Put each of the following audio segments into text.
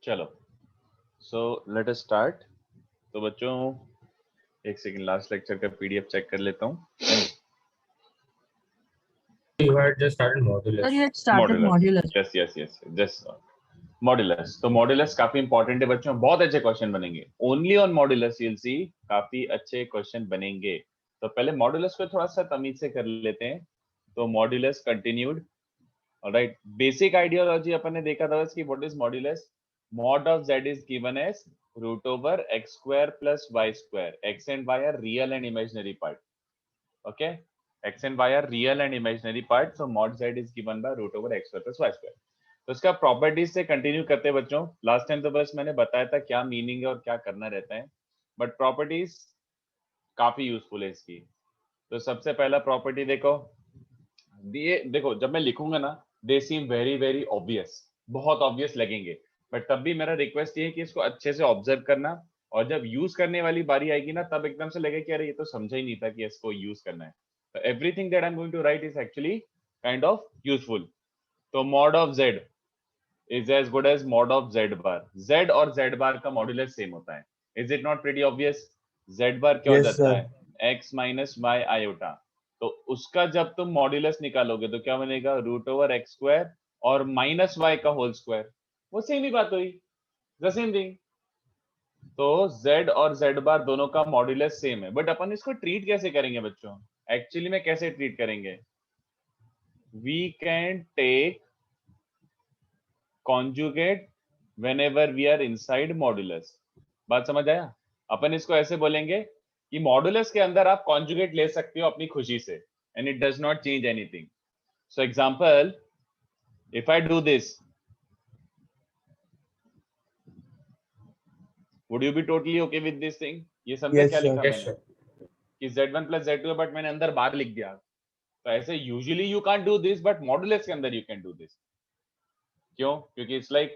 चलो, so let us start. तो बच्चों एक सेकंड, लास्ट लेक्चर का पीडीएफ चेक कर लेता हूँ। You had just started modulus. Sir, you had started modulus. Yes just modulus. तो मॉड्यूलस काफी इंपॉर्टेंट है बच्चों, बहुत अच्छे क्वेश्चन बनेंगे। Only on modulus you will see काफी अच्छे क्वेश्चन बनेंगे। तो पहले मॉड्यूलस को थोड़ा सा तमीज से कर लेते हैं। तो modulus continued, alright. Basic ideology अपन ने देखा था कि what is modulus. Mod of z is given as root over x square plus y square. x and y are real and imaginary part. Okay, x and y are real and imaginary part, so mod z is given by root over x square plus y square। तो इसका properties से continue करते हैं बच्चों। Last time तो बस मैंने बताया था क्या मीनिंग है और क्या करना रहता है, बट प्रॉपर्टीज काफी यूजफुल है इसकी। तो सबसे पहला प्रॉपर्टी देखो, ये देखो जब मैं लिखूंगा ना दे सीम वेरी वेरी ऑब्वियस, बहुत ऑब्वियस लगेंगे, बट तब भी मेरा रिक्वेस्ट ये है कि इसको अच्छे से ऑब्जर्व करना, और जब यूज करने वाली बारी आएगी ना तब एकदम से लगे कि अरे ये तो समझा ही नहीं था कि इसको यूज करना है। तो everything that I am going to write is actually kind of useful. तो mod of z is as good as mod of z bar. z और z बार का मॉड्यूलस सेम होता है। Is it not pretty obvious? z bar क्या हो जाता है x minus y iota. तो उसका जब तुम मॉड्यूलस निकालोगे तो क्या बनेगा? रूट ओवर एक्स स्क्वायर और माइनस वाई का होल स्क्वायर। वो सेम ही बात हुई, द सेम थिंग। तो z और z बार दोनों का मॉड्यूलस सेम है, बट अपन इसको ट्रीट कैसे करेंगे बच्चों? एक्चुअली में कैसे ट्रीट करेंगे? We can take conjugate whenever we are inside modulus. बात समझ आया? अपन इसको ऐसे बोलेंगे कि मॉड्यूलस के अंदर आप कॉन्जुगेट ले सकते हो अपनी खुशी से, and it does not change anything. So example, if I do this, would you be totally okay with this thing? ये समझे क्या लिखा मैंने कि z1 प्लस z2 है, बट मैंने अंदर बार लिख दिया। तो ऐसे usually you can't do this, but modulus के अंदर यू कैन डू दिस। क्यों? क्योंकि इट्स लाइक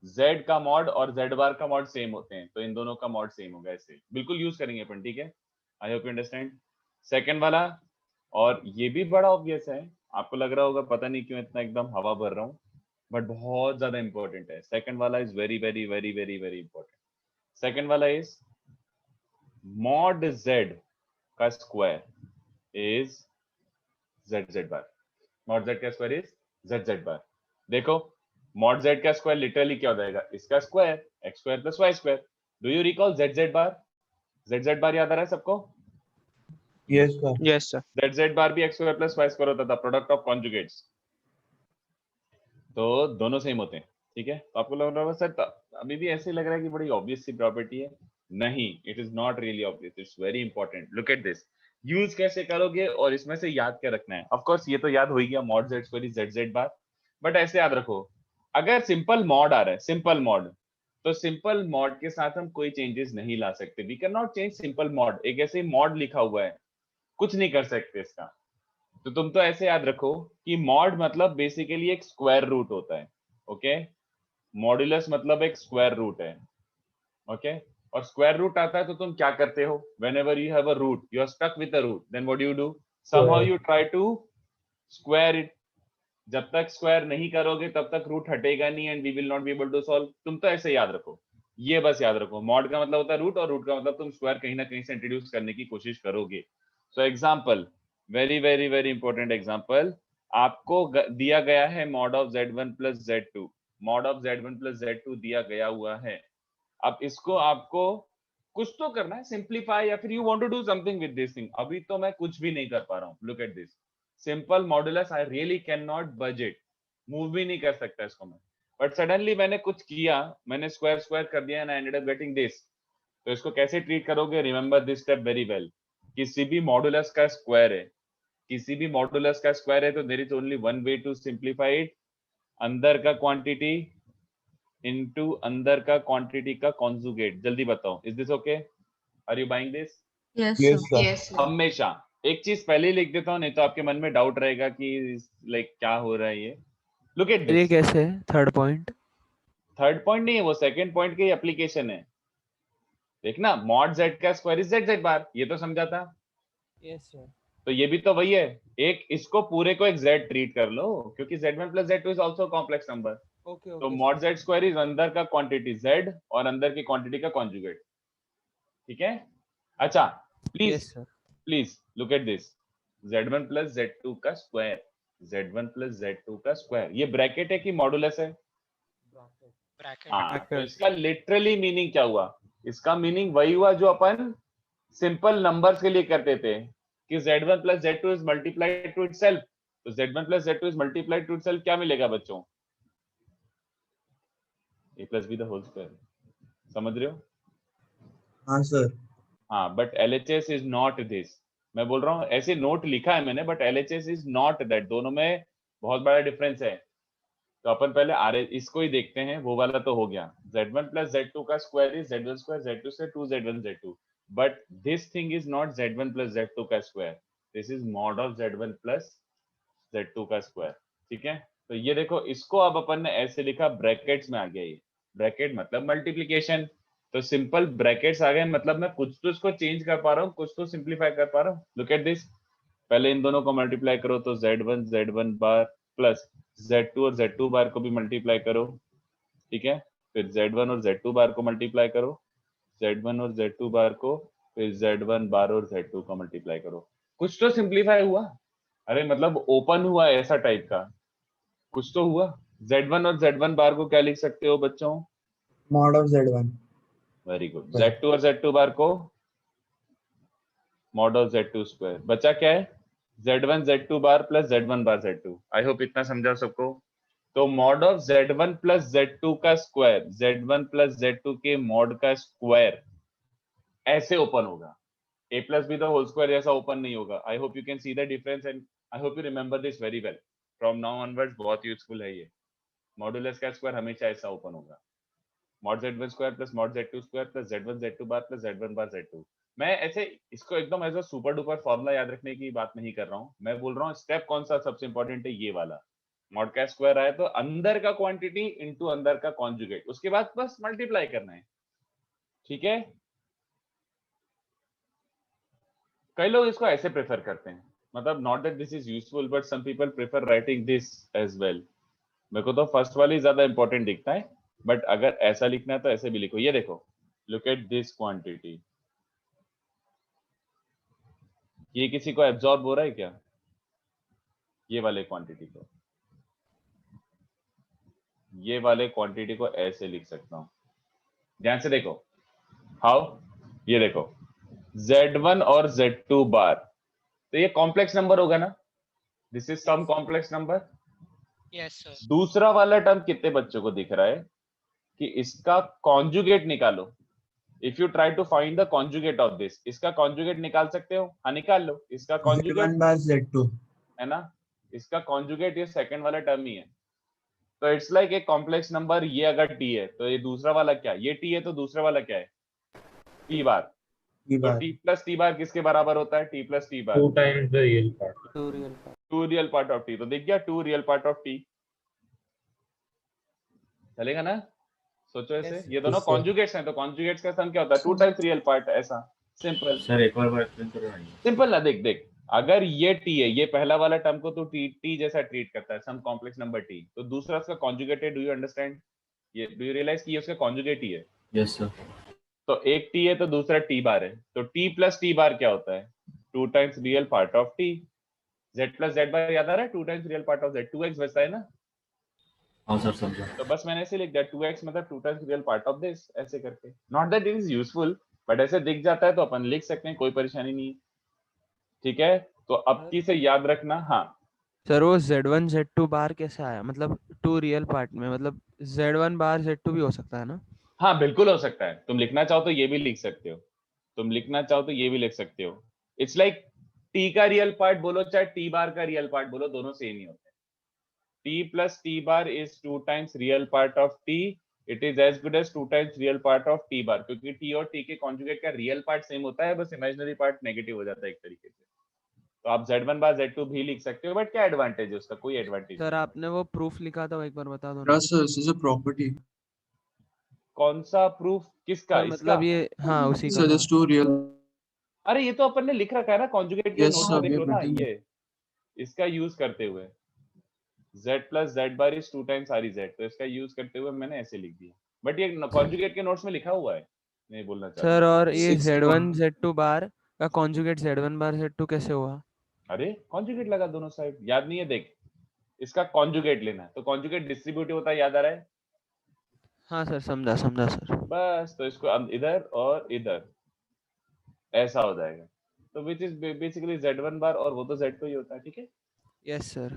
z का मॉड और z बार का मॉड सेम होते हैं, तो इन दोनों का मॉड सेम होगा। ऐसे बिल्कुल यूज करेंगे अपन, ठीक है? I hope you understand. Second वाला, और ये भी बड़ा ऑब्वियस है, आपको लग रहा होगा पता नहीं क्यों इतना एकदम हवा भर रहा हूँ, बट बहुत ज्यादा इंपॉर्टेंट है। सेकंड वाला is very very very very very important. Second वाला इज मॉड z का square is zz bar. Mod z का स्क्वायर इज zz बार। देखो मॉड z का स्क्वायर लिटरली क्या हो जाएगा? इसका square x square plus y square. Do you recall zz bar? zz बार याद आ रहा है सबको? Yes, sir. Yes, sir. zz बार भी x square plus y square होता था, प्रोडक्ट ऑफ कॉन्जुगेट्स। तो दोनों सेम होते हैं, ठीक है? तो आपको लग रहा होगा सर अभी भी ऐसे लग रहा है कि बड़ी ऑब्वियस सी प्रॉपर्टी है। नहीं, it is not really obvious, it's very important. Look at this. Use कैसे करोगे और इसमें से याद क्या रखना है? ऑफ कोर्स ये तो याद हो ही गया, mod z square is zz bar. But ऐसे याद रखो, अगर सिंपल मॉड आ रहा है, सिंपल मॉड, तो सिंपल मॉड के साथ हम कोई चेंजेस नहीं ला सकते। We can not change simple mod. एक ऐसे मॉड लिखा हुआ है, कुछ नहीं कर सकते इसका। तो तुम तो ऐसे याद रखो कि मॉड मतलब बेसिकली एक स्क्वायर रूट होता है। ओके, मॉड्यूलस मतलब एक स्क्वायर रूट है। ओके, और स्क्वायर रूट आता है तो तुम क्या करते हो? Whenever you have a root, you are stuck with a root, then what do you do? Somehow you try to square it. जब तक स्क्वायर नहीं करोगे तब तक रूट हटेगा नहीं, and we will not be able to solve. तुम तो ऐसे याद रखो, ये बस याद रखो, मॉड का मतलब होता है रूट, और रूट का मतलब तुम स्क्वायर कहीं ना कहीं से इंट्रोड्यूस करने की कोशिश करोगे। So example, very very very important example, आपको दिया गया है mod of z1 plus z2। Mod of z1 plus z2 दिया गया हुआ है। अब इसको आपको कुछ तो करना है, सिंप्लीफाई, या फिर you want to do something with this thing. अभी तो मैं कुछ भी नहीं कर पा रहा हूँ। Look at this simple modulus, I really can not budget, move भी नहीं कर सकता इसको मैं। बट सडनली मैंने कुछ किया, मैंने स्क्वायर स्क्वायर कर दिया and I ended up getting this. तो इसको कैसे ट्रीट करोगे? Remember this step very well. किसी भी मॉड्यूलस का स्क्वायर है, किसी भी मॉड्यूलस का स्क्वायर है, तो there is only one way to simplify it. अंदर का क्वांटिटी इनटू अंदर का क्वांटिटी का कॉन्जुगेट। जल्दी बताओ, is this okay? Are you buying this? Yes, Yes, sir. sir. हमेशा एक चीज पहले ही लिख देता हूँ, नहीं तो आपके मन में डाउट रहेगा कि लाइक क्या हो रहा है ये। लुक एट ये दिस। कैसे है थर्ड पॉइंट? थर्ड पॉइंट नहीं है, वो सेकंड पॉइंट की एप्लीकेशन है। देखना, मॉड z का स्क्वायर इज zz बार, ये तो समझा था। Yes sir. तो ये भी तो वही है। एक इसको पूरे को एक z ट्रीट कर लो, क्योंकि z1 plus z2 is also complex number. Okay, तो okay. Mod z square is अंदर का क्वांटिटी z और अंदर की क्वांटिटी का कॉन्जुगेट, ठीक है। अच्छा please Yes, sir. Please look at this, z1 plus z2 का स्क्वायर, z1 प्लस z2 का स्क्वायर, ये ब्रैकेट है कि मॉडुलस है? ब्रैकेट। हाँ, तो Bracket. इसका लिटरली मीनिंग क्या हुआ? इसका मीनिंग वही हुआ जो अपन सिंपल नंबर्स के लिए करते थे कि z1 plus z2 is multiplied to itself. तो z1 plus z2 is multiplied to itself क्या मिलेगा बच्चों? a plus b the whole square, समझ रहे हो? हाँ सर। हाँ, but LHS is not this. मैं बोल रहा हूँ ऐसे नोट लिखा है मैंने, but LHS is not that, दोनों में बहुत बड़ा डिफरेंस है। तो अपन पहले आर इसको ही देखते हैं, वो वाला तो हो गया, z1 प्लस z2 का square is z1 square, z2 से 2z1 z2, but this thing is not z1 plus z2 का square, this is mod of z1 plus z2 का स्क्वायर, ठीक है। तो ये देखो, इसको अब अपन ने ऐसे लिखा, ब्रैकेट्स में आ गया, ये ब्रैकेट मतलब मल्टीप्लीकेशन, तो सिंपल ब्रैकेट्स आ गए, मतलब मैं कुछ तो इसको चेंज कर पा रहा हूँ, कुछ तो सिंप्लीफाई कर पा रहा हूँ। लुक एट दिस, पहले इन दोनों को मल्टीप्लाई करो तो z1 बार प्लस z2 और z2 बार को भी मल्टीप्लाई करो, ठीक है। फिर z1 और z2 बार को मल्टीप्लाई करो, z1 और z2 बार को, फिर z1 बार और z2 को मल्टीप्लाई करो, कुछ तो सिंप्लीफाई हुआ। अरे मतलब ओपन हुआ ऐसा टाइप का कुछ तो हुआ। z1 और z1 बार को क्या लिख सकते हो बच्चों? Mod of z1। Very good. z2 और z2 बार को मॉड ऑफ z2 स्क्वायर, बचा क्या है? z1 z2 bar plus z1 bar z2। I hope इतना समझा सबको। तो mod of z1 plus z2 का स्क्वायर, z1 प्लस z2 के मॉड का स्क्वायर ऐसे ओपन होगा, a plus B the whole square जैसा ओपन नहीं होगा। I hope you can see the difference and I hope you remember this very well. From now onwards बहुत useful है ये। मॉडुलस का स्क्वायर हमेशा ऐसा ओपन होगा, mod z1 square plus mod z2 square plus z1 z2 bar plus z1 bar z2। मैं ऐसे इसको एकदम as a super duper formula याद रखने की बात नहीं कर रहा हूँ, मैं बोल रहा हूँ स्टेप कौन सा सबसे इंपॉर्टेंट है, ये वाला। मॉड का स्क्वायर आया तो अंदर का क्वांटिटी इनटू अंदर का कॉन्जुगेट, उसके बाद बस मल्टीप्लाई करना है, ठीक है। कई लोग इसको ऐसे प्रेफर करते हैं, मतलब not that this is useful but some people prefer writing this as well. मेरे को तो फर्स्ट वाली ज्यादा इंपॉर्टेंट दिखता है, बट अगर ऐसा लिखना है तो ऐसे भी लिखो। ये देखो, लुक एट दिस क्वांटिटी, ये किसी को एब्जॉर्ब हो रहा है क्या? ये वाले क्वांटिटी को, ये वाले क्वांटिटी को ऐसे लिख सकता हूं, ध्यान से देखो। हाउ? ये देखो, z1 और z2 बार, तो ये कॉम्प्लेक्स नंबर होगा ना, this is some complex number. Yes sir. दूसरा वाला टर्म कितने बच्चों को दिख रहा है कि इसका कॉन्जुगेट निकालो। If you try to find the conjugate of this, इसका कॉन्जुगेट निकाल सकते हो? हाँ निकाल लो, इसका कॉन्जुगेट z1 बार z2 है ना, इसका कॉन्जुगेट ये सेकंड वाला टर्म ही है। तो इट्स लाइक एक कॉम्प्लेक्स नंबर, ये अगर t है तो ये दूसरा वाला क्या है, ये t है तो दूसरा वाला क्या है, t बार। की तो बार t प्लस t बार किसके बराबर होता है? t plus t bar, 2 times the real part. 2 real part. 2 real part of t। तो दिख गया 2 रियल पार्ट ऑफ t, चलेगा ना? सोचो ऐसे, Yes, ये दोनों sir. कॉन्जुगेट्स हैं, तो कॉन्जुगेट्स का सम क्या होता है? 2 टाइम्स रियल पार्ट, ऐसा सिंपल। सर एक बार एक्सप्लेन करो ना। सिंपल ना, देख देख, अगर ये t है, ये पहला वाला टर्म को तो t जैसा ट्रीट करता है, सम कॉम्प्लेक्स नंबर t, तो दूसरा उसका कॉन्जुगेट है। Do you understand? ये डू यू रियलाइज कि ये उसका कॉन्जुगेट ही है? Yes sir. तो एक t है तो दूसरा t बार है, तो t प्लस t बार क्या होता है? 2 times real part of t। z plus z बार याद आ रहा है? 2 times real part of z, 2x बचता है ना। हाँ सर समझा। तो बस मैंने ऐसे लिख दिया 2x मतलब 2 times real part of this, ऐसे करके। Not that it is useful, but ऐसे दिख जाता है तो अपन लिख सकते हैं, कोई परेशानी नहीं है, ठीक है। तो अब की से याद रखना। हाँ सर वो z1 z2 बार कैसे आया, मतलब 2 रियल पार्ट में, मतलब z1 बार z2 भी हो सकता है ना? हाँ बिल्कुल हो सकता है, तुम लिखना चाहो तो ये भी लिख सकते हो, तुम लिखना चाहो तो ये भी लिख सकते हो। इट्स लाइक t का रियल पार्ट बोलो चाहे t बार का रियल पार्ट बोलो, दोनों सेम ही होते हैं। t plus t bar is 2 times real part of t, it is as good as 2 times real part of t bar, क्योंकि t और t के कॉन्जुगेट का रियल पार्ट सेम होता है, बस इमेजिनरी पार्ट नेगेटिव हो जाता है एक तरीके से। तो आप z1 बार z2 भी लिख सकते हो, बट क्या एडवांटेज है उसका? कोई एडवांटेज सर नहीं। आपने वो प्रूफ लिखा था, वो एक बार बता दो ना। Plus, this is a property. कौन सा प्रूफ? किसका? सर इसका? मतलब ये, हाँ उसी का So था। there's two real. अरे ये तो अपन ने लिख रखा है ना कॉन्जुगेट के Yes, नोट sir, में, देख we लो are ना, printing. ये इसका यूज करते हुए z plus z bar is 2 times r z, तो इसका यूज करते हुए मैंने ऐसे लिख दिया, बट ये कॉन्जुगेट के नोट्स में लिखा हुआ है, नहीं बोलना चाहता सर हूँ। और ये 6 Z1 Z2 बार का कॉन्जुगेट Z1 बार Z2 कैसे हुआ? अरे कॉन्जुगेट लगा दोनों साइड, याद नहीं है? देख, इसका कॉन्जुगेट लेना है, तो कॉन्जुगेट डिस्ट्रीब्यूटिव होता है, याद आ रहा है? हाँ सर, समझा समझा सर। बस, तो इसको अब इधर और इधर ऐसा हो जाएगा, तो विच इज बेसिकली Z1 बार, और वो तो Z2 ही होता है, ठीक है। Yes sir.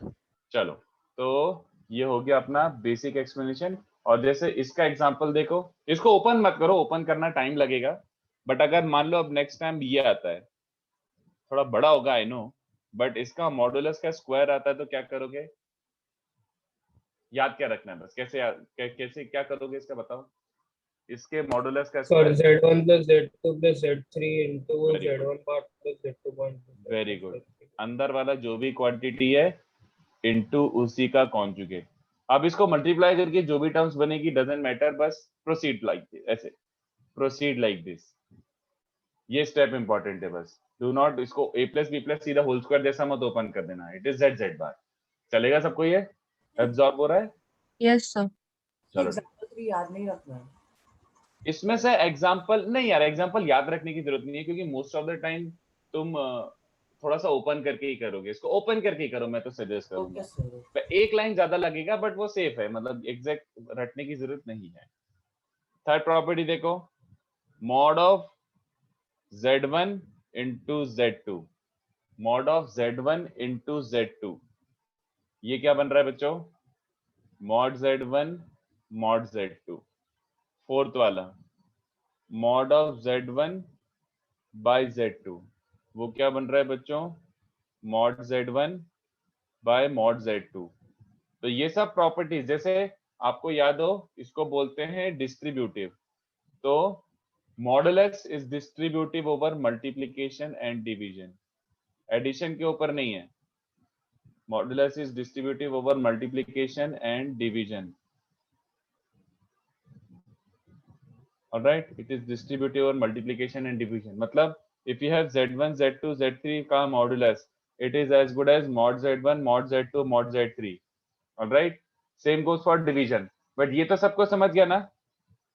चलो, तो ये हो गया अपना बेसिक एक्सप्लेनेशन। और जैसे इसका एग्जांपल देखो, इसको ओपन मत करो, ओपन करना टाइम लगेगा, बट अगर मान लो अब नेक्स्ट टाइम ये आता है, थोड़ा बड़ा होगा आई नो, बट इसका मॉडुलस का स्क्वायर आता है, तो क्या करोगे? याद क्या रखना है बस, कैसे क्या करोगे इसका बताओ, इसके मॉडुलस का Sir, square. Z1 plus Z2 plus Z3 into Very good. Z1 bar plus Z2 bar. Very good, अंदर वाला जो भी क्वांटिटी है इनटू उसी का कॉन्जुगेट। अब इसको मल्टीप्लाई करके जो भी टर्म्स बनेगी डजंट मैटर, बस प्रोसीड लाइक दिस, ऐसे प्रोसीड लाइक दिस, ये स्टेप इंपॉर्टेंट है बस। डू नॉट इसको a प्लस बी प्लस सीधा होल स्क्वायर जैसा मत ओपन कर देना, इट इज जेड जेड बार। चलेगा सबको? ये एब्जॉर्ब हो रहा है? Yes sir. चलो, एग्जांपल 3 याद नहीं रखना है। इसमें से एग्जांपल नहीं यार, एग्जांपल याद रखने की जरूरत नहीं है, क्योंकि मोस्ट ऑफ द टाइम तुम थोड़ा सा ओपन करके ही करोगे, इसको ओपन करके ही करो, मैं तो सजेस्ट करूंगा। Okay sir. पे एक लाइन ज्यादा लगेगा, बट वो सेफ है, मतलब एग्जैक्ट रटने की जरूरत नहीं है। थर्ड प्रॉपर्टी देखो, mod of z1 into z2, mod of z1 into z2, ये क्या बन रहा है बच्चों? Mod z1 mod z2। Fourth वाला mod of z1 by z2, वो क्या बन रहा है बच्चों? Mod z1 by mod z2। तो ये सब प्रॉपर्टीज, जैसे आपको याद हो, इसको बोलते हैं डिस्ट्रीब्यूटिव। तो modulus is distributive over multiplication and division, addition के ऊपर नहीं है। Modulus is distributive over multiplication and division, alright, it is distributive over multiplication and division. मतलब if you have z1 z2 z3 का modulus, it is as good as mod z1 mod z2 mod z3, all right, same goes for division, but ये तो सबको समझ गया ना,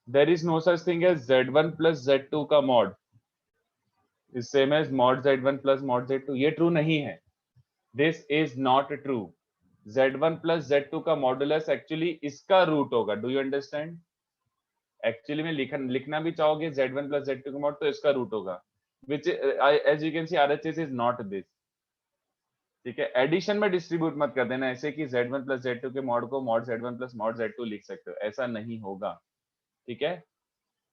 there is no such thing as z1 plus z2 का mod is same as mod z1 plus mod z2, ये true नहीं है, this is not true। z1 plus z2 का मॉडुलस एक्चुअली इसका रूट होगा, do you understand? एक्चुअली में लिखना भी चाहोगे z1 plus z2 का मॉड, तो इसका रूट होगा, which as you can see RHS is not this, ठीक है। एडिशन में डिस्ट्रीब्यूट मत कर देना ऐसे कि z1 प्लस z2 के मॉड को mod z1 plus mod z2 लिख सकते हो, ऐसा नहीं होगा, ठीक है।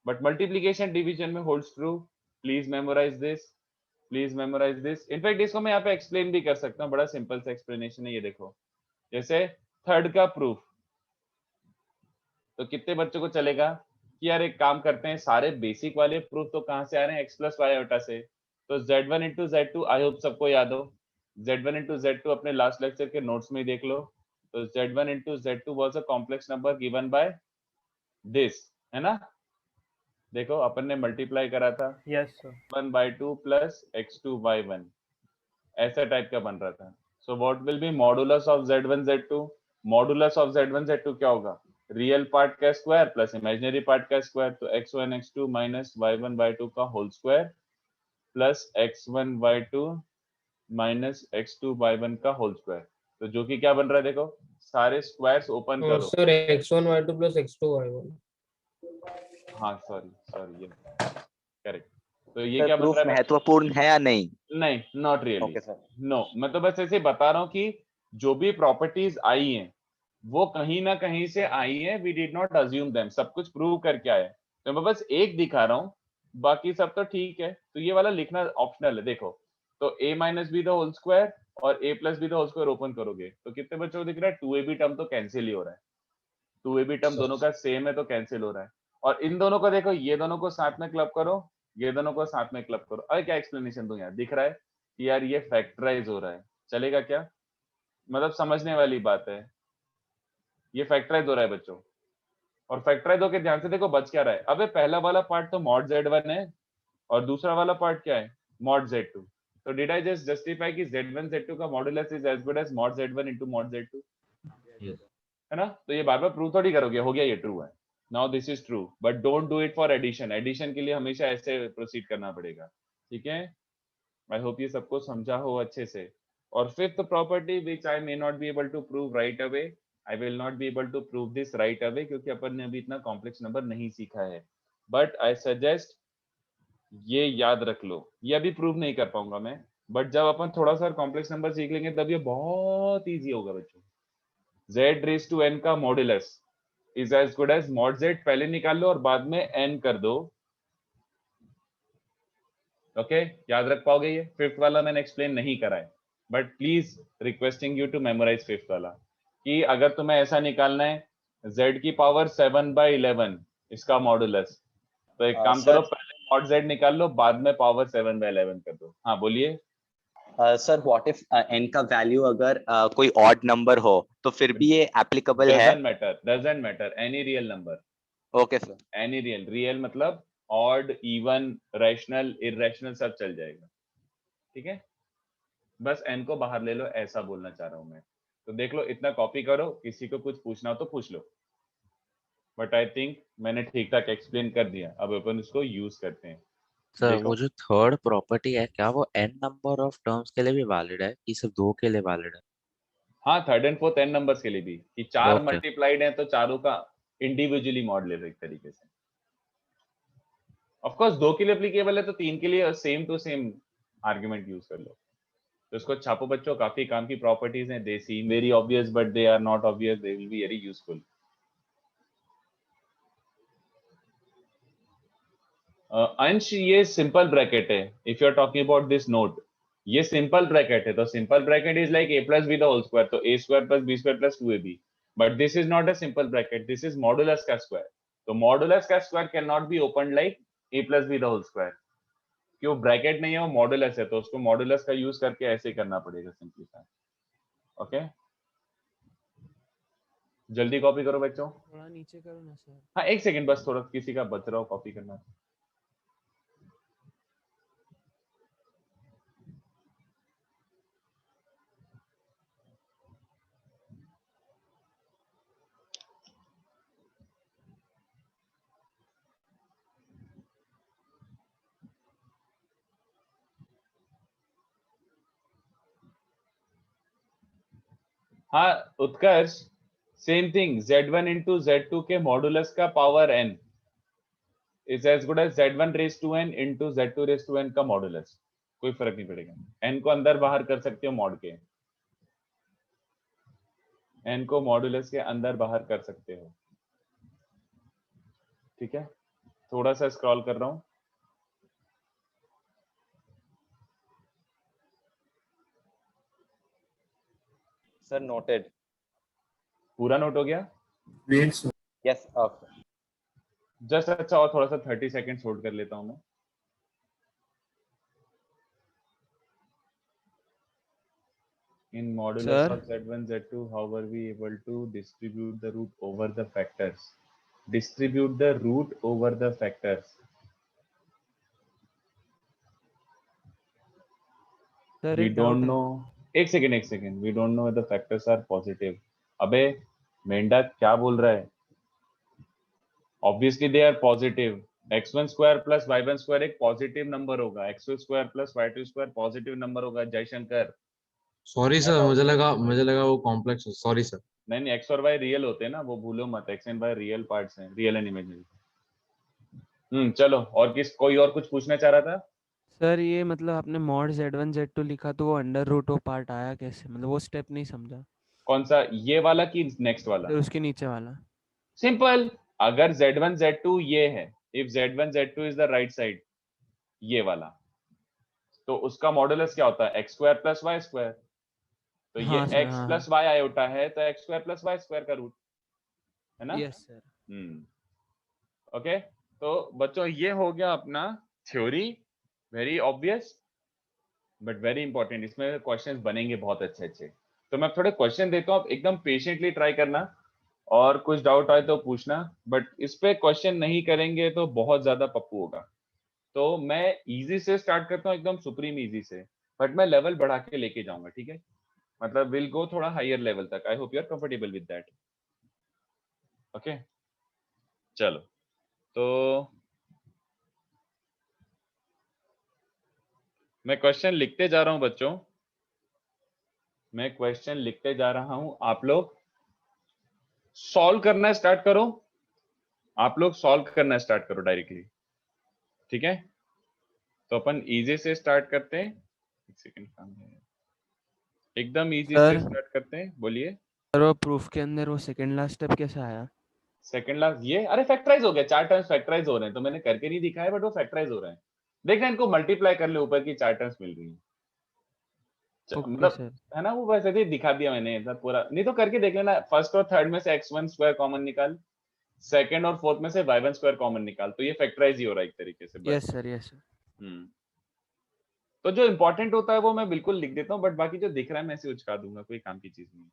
बट मल्टीप्लिकेशन डिवीजन में holds true, please memorize this, please memorize this. In fact इसको मैं यहाँ पे एक्सप्लेन भी कर सकता हूँ, बड़ा सिंपल सा एक्सप्लेनेशन है, ये देखो, जैसे थर्ड का प्रूफ, तो कितने बच्चों को चलेगा कि यार एक काम करते हैं, सारे बेसिक वाले प्रूफ तो कहाँ से आ रहे हैं? x प्लस वाई आयोटा से, तो z1 into z2 I hope सबको याद हो, z1 into z2 अपने लास्ट लेक्चर के नोट्स में देख लो, तो z1 into z2 was a complex number given by this, है ना? देखो अपन ने मल्टीप्लाई करा था, Yes sir. 1/2 plus x2 by 1, ऐसा टाइप का बन रहा था। So what will be modulus of z1 z2? Modulus of z1 z2 क्या होगा? रियल पार्ट का स्क्वायर प्लस इमेजिनरी पार्ट का स्क्वायर, तो x1 x2 माइनस y1/2 का whole square plus x1/2 minus x2/1 का होल स्क्वायर, तो जो कि क्या बन रहा है देखो, सारे स्क्वायर्स ओपन Oh, करो। sir, x1 y2 plus x2 y1. हाँ सॉरी ये करेक्ट, तो ये सर क्या बन प्रूफ रहा है? महत्वपूर्ण है या नहीं? नहीं, not really, okay sir. No, मैं तो बस ऐसे बता रहा हूँ कि जो भी प्रॉपर्टीज आई हैं वो कहीं ना कहीं से आई हैं, we did not assume them, सब कुछ प्रूव करके आए, तो मैं बस एक दिखा रहा हूँ, बाकी सब तो ठीक है। तो ये वाला लिखना ऑप्शनल है, देखो, तो a minus b the whole square और a plus B the whole square open करोगे तो कितने बच्चों को दिख रहा है? 2ab टर्म तो कैंसिल ही हो रहा है, 2ab टर्म दोनों का सेम है तो कैंसिल हो रहा है, और इन दोनों को देखो, ये दोनों को साथ में क्लब करो, ये दोनों को साथ में क्लब करो। अरे क्या एक्सप्लेनेशन दूं यार, दिख रहा है कि यार ये फैक्टराइज हो रहा है, चलेगा क्या? मतलब समझने वाली बात है, ये फैक्टराइज हो रहा है बच्चों, और फैक्टराइज होकर ध्यान से देखो बच क्या रहा है। अबे पहला वाला पार्ट तो मॉड z1 है और दूसरा वाला पार्ट क्या है? मॉड z2, तो डिड आई जस्ट जस्टिफाई कि z1 z2 का modulus is as good as mod z1 into mod z2? Yes. है ना? तो ये बार बार प्रूव थोड़ी करोगे, हो गया ये ट्रू है, now this is true, but don't do it for addition. Addition के लिए हमेशा ऐसे प्रोसीड करना पड़ेगा, ठीक है? आई होप ये सबको समझा हो अच्छे से। और fifth property which I may not be able to prove right away, I will not be able to prove this right away, क्योंकि अपन ने अभी इतना कॉम्प्लेक्स नंबर नहीं सीखा है, बट आई सजेस्ट ये याद रख लो। ये अभी प्रूव नहीं कर पाऊंगा मैं, बट जब अपन थोड़ा सा कॉम्प्लेक्स नंबर सीख लेंगे तब ये बहुत इजी होगा बच्चों। z रेज टू n का modulus is as good as mod z, पहले निकाल लो और बाद में n कर दो। ओके याद रख पाओगे? ये फिफ्थ वाला मैंने एक्सप्लेन नहीं करा है, but please requesting you to memorize fifth वाला, कि अगर तुम्हें ऐसा निकालना है z की पावर 7/11 इसका मॉड्यूलस, तो एक काम करो, पहले मॉड z निकाल लो, बाद में पावर 7/11 कर दो। हाँ बोलिए। सर व्हाट इफ n का वैल्यू अगर कोई ऑड नंबर हो तो फिर भी ये एप्लीकेबल है? Doesn't matter, any real number. Okay sir. Any real मतलब ऑड, इवन, रैशनल, इररेशनल सब चल जाएगा, ठीक है? बस n को बाहर ले लो, ऐसा बोलना चाह रहा हूं मैं। तो देख लो, इतना कॉपी करो, किसी को कुछ पूछना हो तो पूछ लो, बट आई थिंक मैंने ठीक ठाक एक्सप्लेन कर दिया। अब अपन इसको यूज करते हैं। सर देखो। वो जो थर्ड प्रॉपर्टी है, क्या वो n नंबर ऑफ टर्म्स के लिए भी वैलिड है कि सिर्फ 2 के लिए वैलिड है? हाँ, third and fourth n numbers के लिए भी, कि 4 Okay. मल्टीप्लाइड है तो चारों का इंडिविजुअली मॉड ले लो एक तरीके से। ऑफ कोर्स 2 के लिए एप्लीकेबल है तो 3 के लिए same to same argument use कर लो। तो इसको छापो बच्चों, काफी काम की प्रॉपर्टीज हैं, they seem very obvious but they are not obvious, they will be very useful. अंश ये सिंपल ब्रैकेट है, if you are talking about this note, ये सिंपल ब्रैकेट है, तो simple bracket is like a plus B the whole square, तो a square plus B square plus 2ab, but this is not a simple bracket, this is modulus का square. तो modulus का square can not be open like a plus B the whole square, क्यों? Bracket नहीं है, वो modulus है, तो उसको मॉडुलस का यूज करके ऐसे करना पड़ेगा, सिंपलीफाई। ओके, जल्दी कॉपी करो बच्चों। थोड़ा नीचे करो ना सर। हाँ एक सेकंड बस, थोड़ा किसी का बच रहा हो कॉपी करना। हाँ उत्कर्ष, same thing, z1 into z2 के मॉडुलस का power n is as good as z1 raise to n into z2 raise to n का मॉडुलस। कोई फर्क नहीं पड़ेगा, n को अंदर बाहर कर सकते हो मॉड के, n को मॉडुलस के अंदर बाहर कर सकते हो, ठीक है? थोड़ा सा स्क्रॉल कर रहा हूं। Sir noted. पूरा नोट हो गया? Wait, sir. Yes okay. Just अच्छा, और थोड़ा सा 30 सेकेंड्स होल्ड कर लेता हूं मैं। In modulus Sir? of z1 z2, how were we able to distribute the root over the factors? Distribute the root over the factors. Sir We एक doubt don't है। know. एक second, we don't know if the factors are positive. अबे मेंढा क्या बोल रहा है? Obviously they are positive. x1 square plus y1 square एक positive number होगा, x2 square plus y2 square positive number होगा। जयशंकर, सॉरी सर, मुझे लगा वो कॉम्प्लेक्स है। Sorry sir. नहीं x और y रियल होते हैं ना, वो भूलो मत, x and y real parts हैं, रियल एंड इमेजिनरी। चलो, और कोई और कुछ पूछना चाह रहा था? सर ये मतलब आपने मॉड z1 z2 लिखा तो वो अंडर रूट वो पार्ट आया कैसे? मतलब वो स्टेप नहीं समझा। कौन सा, ये वाला कि नेक्स्ट वाला? सर उसके नीचे वाला। सिंपल, अगर z1 z2 ये है, if z1 z2 is the right side, ये वाला, तो उसका मॉडुलस क्या होता है? x square plus y square. तो ये हाँ सर, x हाँ प्लस वाई आयोटा है, तो x square plus y square का रूट है ना? Yes sir. ओके, तो बच्चों ये हो गया अपना theory, very obvious but very important. इसमें क्वेश्चंस बनेंगे बहुत अच्छे अच्छे। तो मैं थोड़े क्वेश्चन देता हूँ, एकदम पेशेंटली ट्राई करना, और कुछ डाउट आए तो पूछना, बट इस पे क्वेश्चन नहीं करेंगे तो बहुत ज्यादा पप्पू होगा। तो मैं इजी से स्टार्ट करता हूँ, एकदम सुप्रीम इजी से, बट मैं लेवल बढ़ा के लेके जाऊंगा, ठीक है? मतलब विल गो थोड़ा हायर लेवल तक। I hope you are comfortable with that. Okay, चलो तो मैं क्वेश्चन लिखते जा रहा हूं बच्चों, मैं क्वेश्चन लिखते जा रहा हूं, आप लोग सॉल्व करना स्टार्ट करो, आप लोग सॉल्व करना स्टार्ट करो डायरेक्टली, ठीक है? तो अपन इजी से स्टार्ट करते हैं। एक सेकंड, काम है, एकदम इजी से सर स्टार्ट करते हैं। बोलिए। सर वो प्रूफ के अंदर वो सेकंड लास्ट स्टेप कैसे आया? सेकंड लास्ट ये, अरे फैक्टराइज हो गया, 4 टर्म्स फैक्टराइज हो रहे हैं, तो मैंने करके नहीं दिखाया बट वो फैक्टराइज हो रहे हैं। देखना, इनको मल्टीप्लाई कर ले, ऊपर की 4 टर्म्स मिल रही है। ओके मतलब सर। है ना, वो वैसे ही दिखा दिया मैंने ऐसा पूरा, नहीं तो करके देख लेना। फर्स्ट और थर्ड में से x1 स्क्वायर कॉमन निकाल, सेकंड और फोर्थ में से y1 स्क्वायर कॉमन निकाल, तो ये फैक्टराइज ही हो रहा है एक तरीके से, बस। Yes sir, yes sir. तो जो इंपॉर्टेंट होता है वो मैं बिल्कुल लिख देता हूँ, बट बाकी जो दिख रहा है मैं ऐसे उचका दूंगा, कोई काम की चीज नहीं।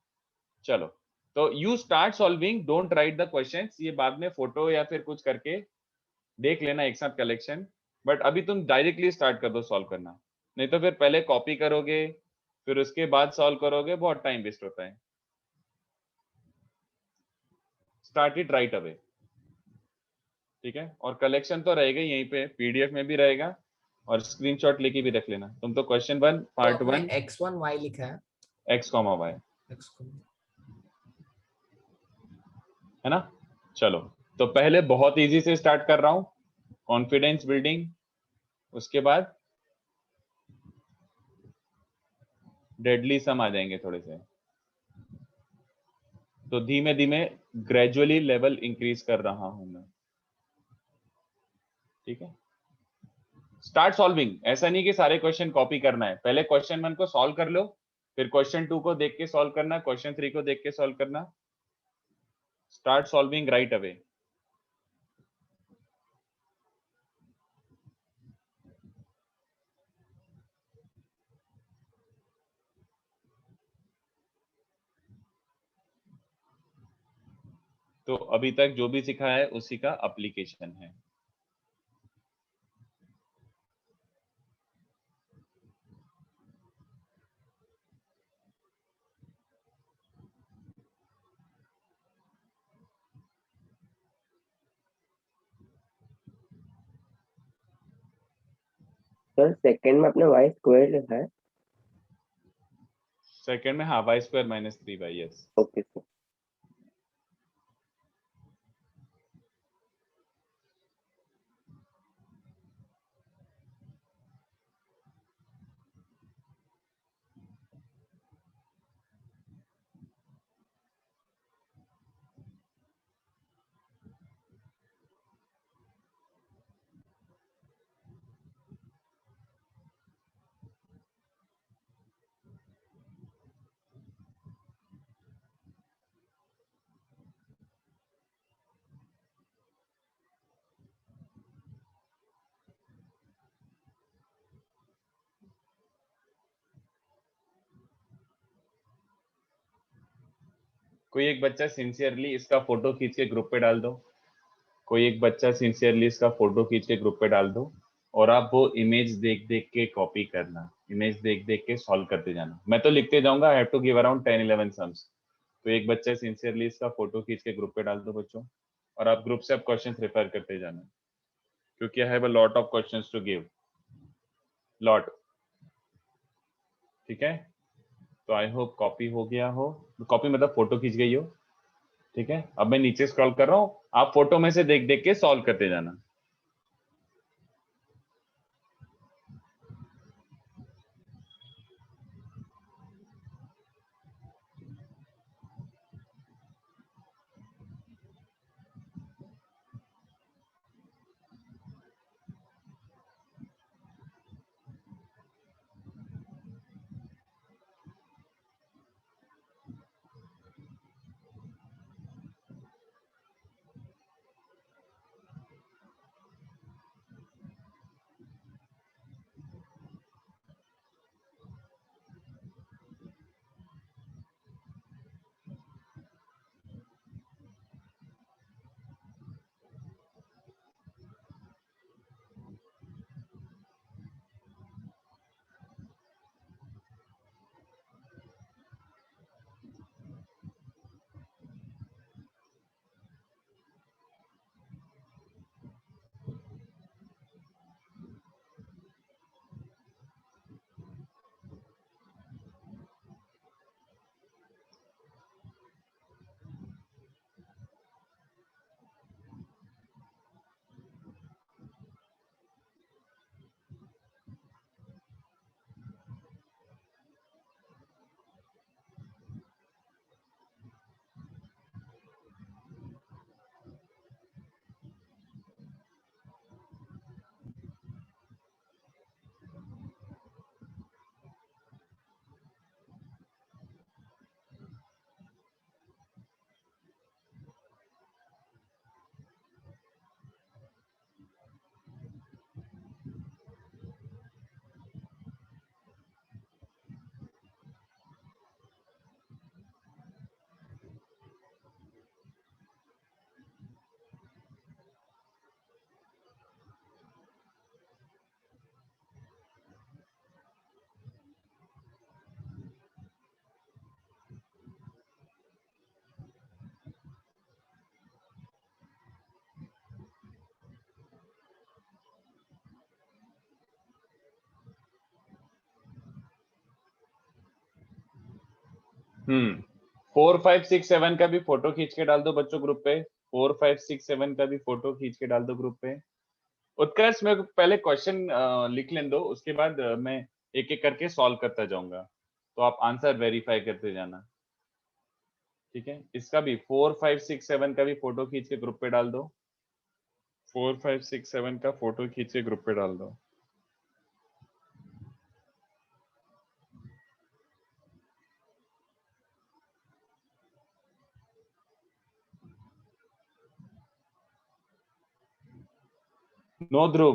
चलो, तो you start solving, don't write the questions, ये बाद में फोटो या फिर कुछ करके देख लेना एक साथ कलेक्शन, बट अभी तुम डायरेक्टली स्टार्ट कर दो सॉल्व करना, नहीं तो फिर पहले कॉपी करोगे फिर उसके बाद सॉल्व करोगे, बहुत टाइम वेस्ट होता है। स्टार्ट इट राइट अवे, ठीक है? और कलेक्शन तो रहेगा ही यहीं पे, पीडीएफ में भी रहेगा, और स्क्रीनशॉट लेके भी रख लेना। तुम तो क्वेश्चन 1 पार्ट 1 x1 y लिखा है, x, y x को है ना? चलो, तो पहले बहुत इजी से स्टार्ट कर रहा हूं, कॉन्फिडेंस बिल्डिंग, उसके बाद डेडली सम आ जाएंगे थोड़े से, तो धीमे धीमे ग्रेजुअली लेवल इंक्रीज कर रहा हूं मैं, ठीक है? स्टार्ट सॉल्विंग, ऐसा नहीं कि सारे क्वेश्चन कॉपी करना है, पहले क्वेश्चन 1 को सॉल्व कर लो, फिर क्वेश्चन 2 को देख के सॉल्व करना, क्वेश्चन 3 को देख के सॉल्व करना। Start solving right away. तो अभी तक जो भी सिखाया है उसी का एप्लीकेशन है। सर सेकंड में अपने y स्क्वायर लिखा है। सेकंड में हाँ, y square minus 3y, yes. Okay sir. कोई एक बच्चा सिंसियरली इसका फोटो खींच के ग्रुप पे डाल दो, कोई एक बच्चा सिंसियरली इसका फोटो खींच के ग्रुप पे डाल दो, और आप वो इमेज देख देख के कॉपी करना, इमेज देख देख के सॉल्व करते जाना। मैं तो लिखते जाऊंगा, I have to give around 10-11 sums. तो एक बच्चा सिंसियरली इसका फोटो खींच के ग्रुप पे डाल दो बच्चों, और आप ग्रुप से आप क्वेश्चन रेफर करते जाना, क्योंकि I have a lot of questions to give, lot, ठीक है? तो आई होप कॉपी हो गया हो, कॉपी मतलब फोटो खींच गई हो, ठीक है? अब मैं नीचे स्क्रॉल कर रहा हूँ, आप फोटो में से देख देख के सॉल्व करते जाना। 4 5 6 7 का भी फोटो खींच के डाल दो बच्चों ग्रुप पे। 4 5 6 7 का भी फोटो खींच के डाल दो ग्रुप पे। उत्कर्ष में पहले क्वेश्चन लिख लेने दो, उसके बाद मैं एक एक करके सॉल्व करता जाऊंगा, तो आप आंसर वेरीफाई करते जाना, ठीक है। इसका भी 4 5 6 7 का भी फोटो खींच के ग्रुप पे डाल दो। 4 5 6 7 का फोटो खींच के ग्रुप पे डाल दो। No Dhruv,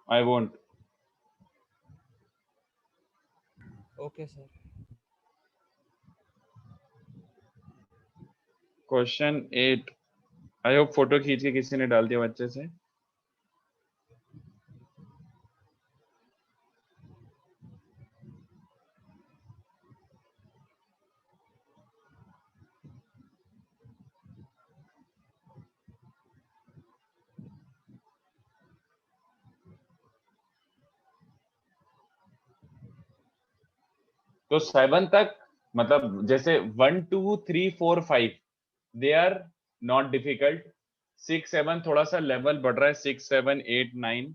I won't. Okay sir. Question 8, I hope photo खींच के किसी ने डाल दिया बच्चे से। तो 7 तक, मतलब जैसे 1 2 3 4 5 दे आर नॉट डिफिकल्ट। 6 7 थोड़ा सा लेवल बढ़ रहा है, 6 7 8 9।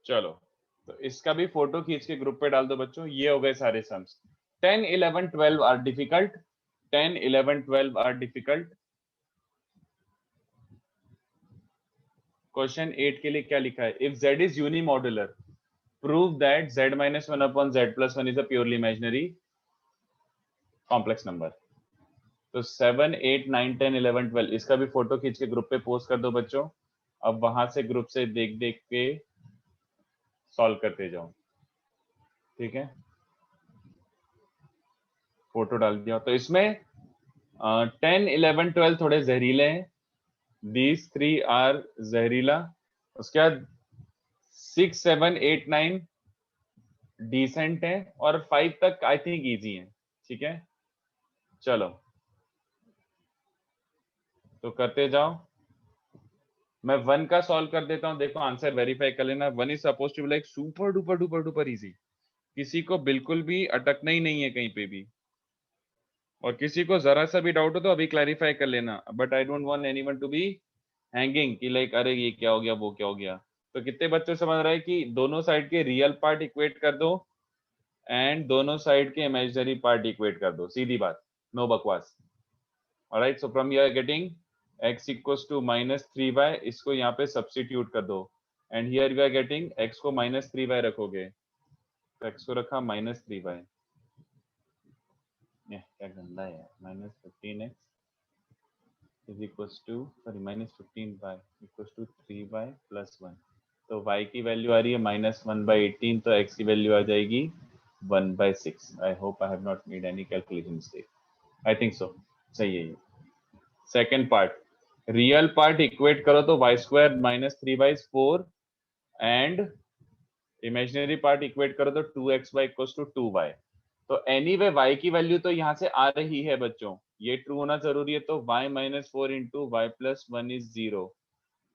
चलो, तो इसका भी फोटो खींच के ग्रुप पे डाल दो बच्चों। ये हो गए सारे sums. 10 11 12 are difficult. 10 11 12 are difficult. Question 8 के लिए क्या लिखा है? If z is unimodular, prove that z minus 1 upon z plus 1 is a purely imaginary complex number। तो 7 8 9 10 11 12 इसका भी फोटो खींच के ग्रुप पे पोस्ट कर दो बच्चों। अब वहां से ग्रुप से देख देख के सॉल्व करते जाओ, ठीक है। फोटो डाल दिया। तो इसमें 10 11 12 थोड़े जहरीले हैं। These 3 आर जहरीला। उसके बाद 6 7 8 9 डिसेंट है, और 5 तक आई थिंक इजी है, ठीक है। चलो, तो करते जाओ। मैं 1 का सॉल्व कर देता हूं, देखो आंसर वेरीफाई कर लेना। 1 is suppose to be like super duper duper duper easy. किसी को बिल्कुल भी अटकना ही नहीं है कहीं पे भी, और किसी को जरा सा भी डाउट हो तो अभी क्लैरिफाई कर लेना। But I don't want anyone to be hanging कि लाइक अरे ये क्या हो गया, वो क्या हो गया। तो कितने बच्चे समझ रहे हैं कि दोनों साइड के रियल पार्ट इक्वेट कर दो एंड दोनों साइड के इमेजिनरी पार्ट इक्वेट कर दो, सीधी बात, नो बकवास। Alright, so from you are getting x equals to -3y, इसको यहाँ पे सब्स्टिट्यूट कर दो and here we are getting x को -3y रखोगे तो x को रखा -3y, क्या गंदा है, -15x is equals to -15y equals to 3y + 1। तो y की वैल्यू आ रही है -1/18, तो x की वैल्यू आ जाएगी 1/6। आई hope I have not made any calculation mistake, I think so, सही है ये। Second part, real part equate करो तो y² -3y 4 and imaginary part equate करो तो 2xy इक्वल्स टू 2y। तो एनीवे y की वैल्यू तो यहाँ से आ रही है बच्चों, ये ट्रू होना जरूरी है, तो y -4 इंटू y + 1 इज 0।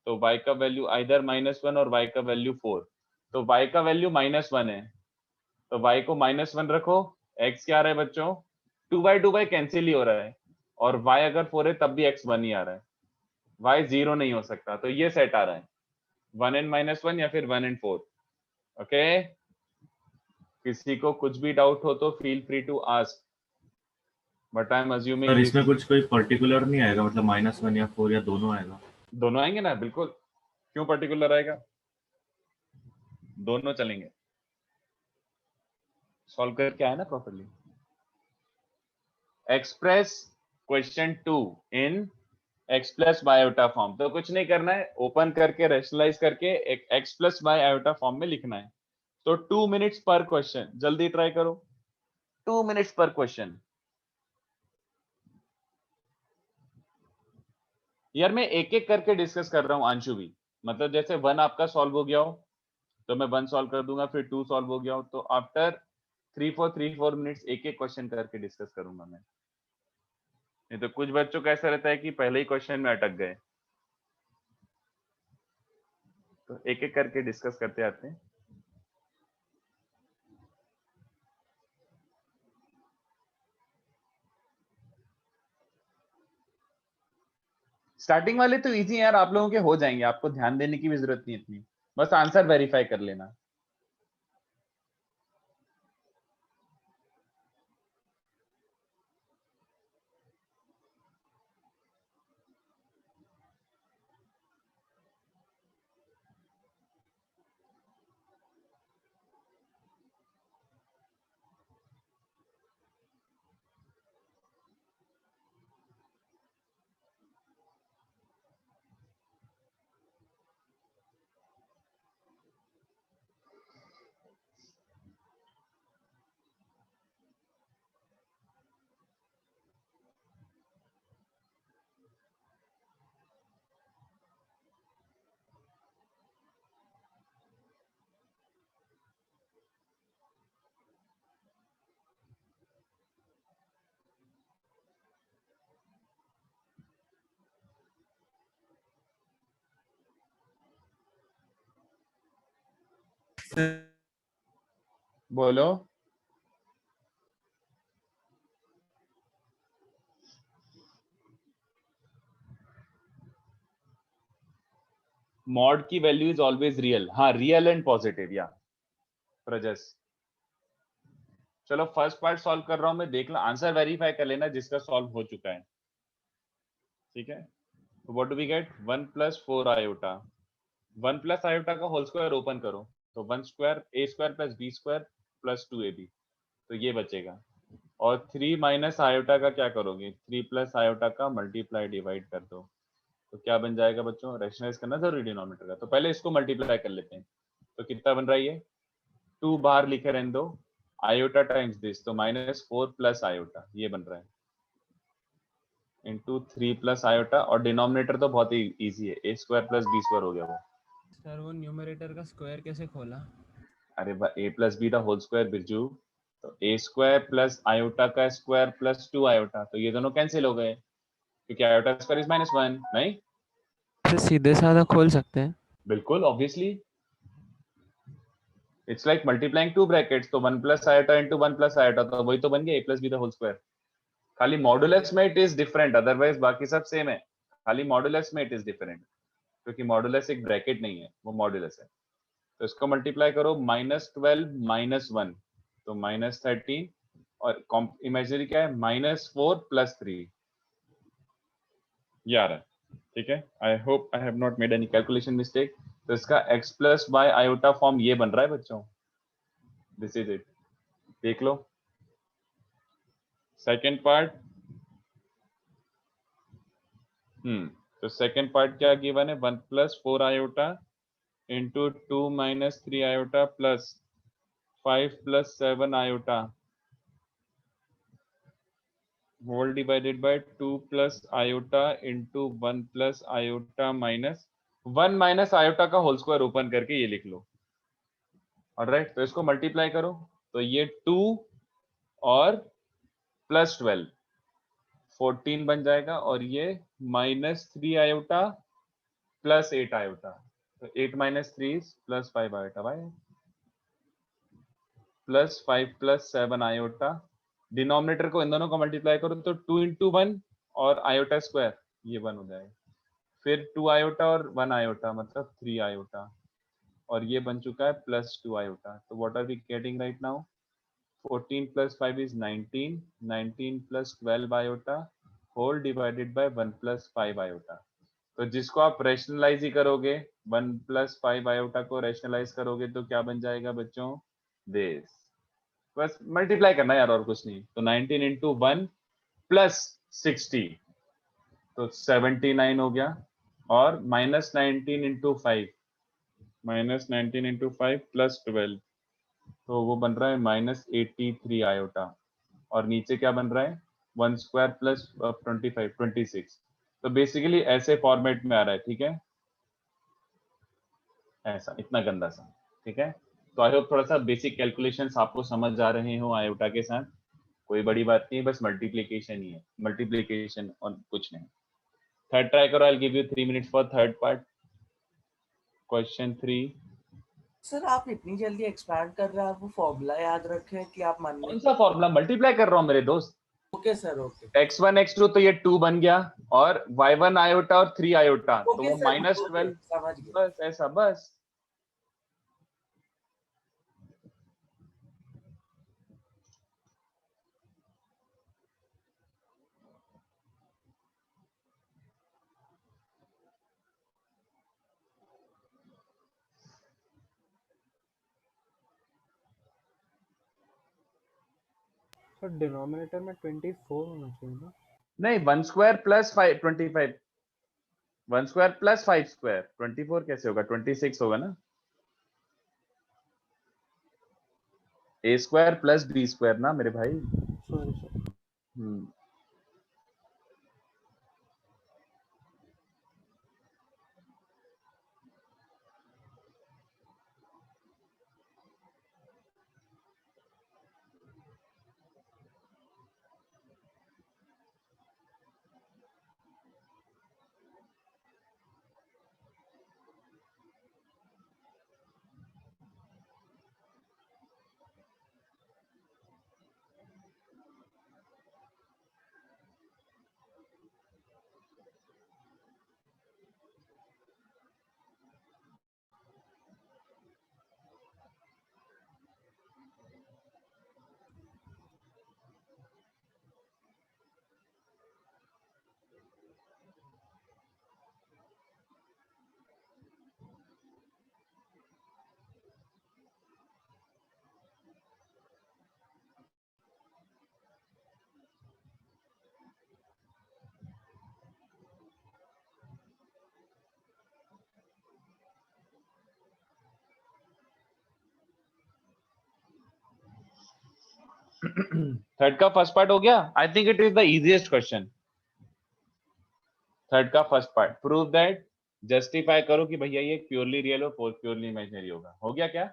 तो y का वैल्यू आइदर -1 और y का वैल्यू 4, तो y का वैल्यू -1 है, तो y को -1 रखो, x क्या आ रहा है बच्चों, 2y कैंसिल ही हो रहा है, और y अगर 4 है तब भी x 1 ही आ रहा है, y 0 नहीं हो सकता, तो ये सेट आ रहा है 1 and -1 या फिर 1 and 4। ओके, किसी को कुछ भी डाउट हो तो feel free to ask, but I am assuming sir इसमें कुछ कोई पर्टिकुलर नहीं आएगा, मतलब -1 या 4 या दोनों आएगा? दोनों आएंगे ना, बिल्कुल, क्यों पर्टिकुलर आएगा, दोनों चलेंगे। सॉल्व करके आए ना प्रॉपर्ली। एक्सप्रेस क्वेश्चन 2 इन x + y आयोटा फॉर्म, तो कुछ नहीं करना है, ओपन करके रेशनलाइज करके एक x + y आयोटा फॉर्म में लिखना है। तो 2 मिनट्स पर क्वेश्चन, जल्दी ट्राई करो, 2 मिनट्स पर क्वेश्चन। यार मैं एक एक करके डिस्कस कर रहा हूं अंशु भी, मतलब जैसे 1 आपका सॉल्व हो गया हो तो मैं 1 सॉल्व कर दूंगा, फिर 2 सॉल्व हो गया हो तो आफ्टर 3-4 मिनट्स एक एक क्वेश्चन करके डिस्कस करूंगा मैं। नहीं तो कुछ बच्चों का ऐसा रहता है कि पहले ही क्वेश्चन में अटक गए, तो एक एक करके डिस्कस करते आते हैं। स्टार्टिंग वाले तो इजी है यार, आप लोगों के हो जाएंगे, आपको ध्यान देने की भी जरूरत नहीं इतनी, बस आंसर वेरीफाई कर लेना। बोलो। मॉड की वैल्यू इज ऑलवेज रियल, हाँ रियल एंड पॉजिटिव, या प्रजस। चलो फर्स्ट पार्ट सॉल्व कर रहा हूं मैं, देख लो आंसर वेरीफाई कर लेना जिसका सॉल्व हो चुका है, ठीक है। What do we get, 1 + 4 iota, 1 + iota का होल स्क्वायर ओपन करो तो 1² a² + b² + 2ab, तो ये बचेगा। और 3 - आयोटा का क्या करोगे, 3 + आयोटा का मल्टीप्लाई डिवाइड कर दो, तो क्या बन जाएगा बच्चों, रैशनलाइज करना जरूरी डिनोमिनेटर का, तो पहले इसको मल्टीप्लाई कर लेते हैं, तो कितना बन रहा है ये, 2 बाहर लिखे रहने दो, आयोटा टाइम्स दिस, तो -4 + आयोटा, ये बन रहा है, इंटू 3 + आयोटा, और डिनोमिनेटर तो बहुत ही इजी है, a² + b² हो गया वो। सर वो न्यूमरेटर का स्क्वायर कैसे खोला? अरे a + b the whole square Birju, तो a² + आयोटा का स्क्वायर + 2 आयोटा, तो ये दोनों कैंसिल हो गए क्योंकि आयोटा स्क्वायर इज -1, नहीं? फिर सीधे साधा खोल सकते हैं। बिल्कुल obviously, it's like multiplying 2 brackets, तो 1 + आयोटा इंटू 1 + आयोटा, तो वही तो बन गया a + b the whole square. खाली मॉडुलस में इट इज डिफरेंट, अदरवाइज बाकी सब सेम है, खाली मॉडुलस में इट इज डिफरेंट, क्योंकि मॉडुलस एक ब्रैकेट नहीं है, वो मॉडुलस है। तो इसको मल्टीप्लाई करो, -12 - 1, तो -13, और इमेजिनरी क्या है, -4 + 3, ये आ रहा है, ठीक है। I hope I have not made any calculation mistake, तो इसका x plus by iota form ये बन रहा है बच्चों, दिस इज इट, देख लो। सेकेंड पार्ट, तो सेकेंड पार्ट क्या गिवन है, 1 plus 4 iota into 2 minus 3 iota plus 5 plus 7 iota whole divided by 2 plus iota into 1 plus iota minus 1 minus iota का होल स्क्वायर ओपन करके ये लिख लो। ऑलराइट, तो इसको मल्टीप्लाई करो तो ये 2 और प्लस 12 14 बन जाएगा, और ये माइनस 3 आयोटा प्लस 8 आयोटा, तो 8 माइनस 3 प्लस 5 आयोटा भाई, प्लस 5 प्लस 7 आयोटा, डिनोमिनेटर को इन दोनों को मल्टीप्लाई करो तो 2 इंटू 1 और आयोटा स्क्वायर ये 1 हो जाएगा, फिर 2 आयोटा और 1 आयोटा मतलब 3 आयोटा, और ये बन चुका है प्लस 2 आयोटा। तो what are we getting right now, 14 plus 5 is 19, 19 plus 12 iota whole divided by 1 plus 5 iota. तो जिसको आप रैशनलाइज ही करोगे, 1 प्लस 5 आयोटा को रैशनलाइज करोगे तो क्या बन जाएगा बच्चों, दिस, बस मल्टीप्लाई करना यार और कुछ नहीं। तो 19 इंटू 1 प्लस 60 तो 79 हो गया, और minus 19 into 5, minus 19 into 5 plus 12 तो वो बन रहा है माइनस 83 आयोटा, और नीचे क्या बन रहा है 1 स्क्वायर प्लस 25 26। तो बेसिकली ऐसे फॉर्मेट में आ रहा है, ठीक है, ऐसा इतना गंदा सा, ठीक है। तो आई होप थोड़ा सा बेसिक कैलकुलेशंस आपको समझ आ रहे हो आयोटा के साथ, कोई बड़ी बात नहीं है, बस मल्टीप्लिकेशन ही है, मल्टीप्लिकेशन और कुछ नहीं। थर्ड ट्राई करो, I give you 3 minutes for third part. Question 3, sir आप इतनी जल्दी एक्सपैंड कर रहे हैं, आप वो फॉर्मूला याद रखे कि आप मन में। कौन सा फॉर्मूला, मल्टीप्लाई कर रहा हूँ मेरे दोस्त। Okay sir, okay x1 x2 तो ये 2 बन गया, और y1 आयोटा और 3 आयोटा तो ओके वो सर, माइनस ओके, 12, समझ गया। बस ऐसा बस। सर डिनोमिनेटर में 24 होना चाहिए ना। नहीं, 1 square plus 5 25, 1 square plus 5 square 24 कैसे होगा, 26 होगा ना, a square plus b square ना मेरे भाई। Sorry sir. थर्ड का फर्स्ट पार्ट हो गया, I think it is the easiest question. Third का first part, prove that, justify करो कि भैया ये प्योरली रियल और प्योरली इमेजिनरी होगा। हो गया क्या,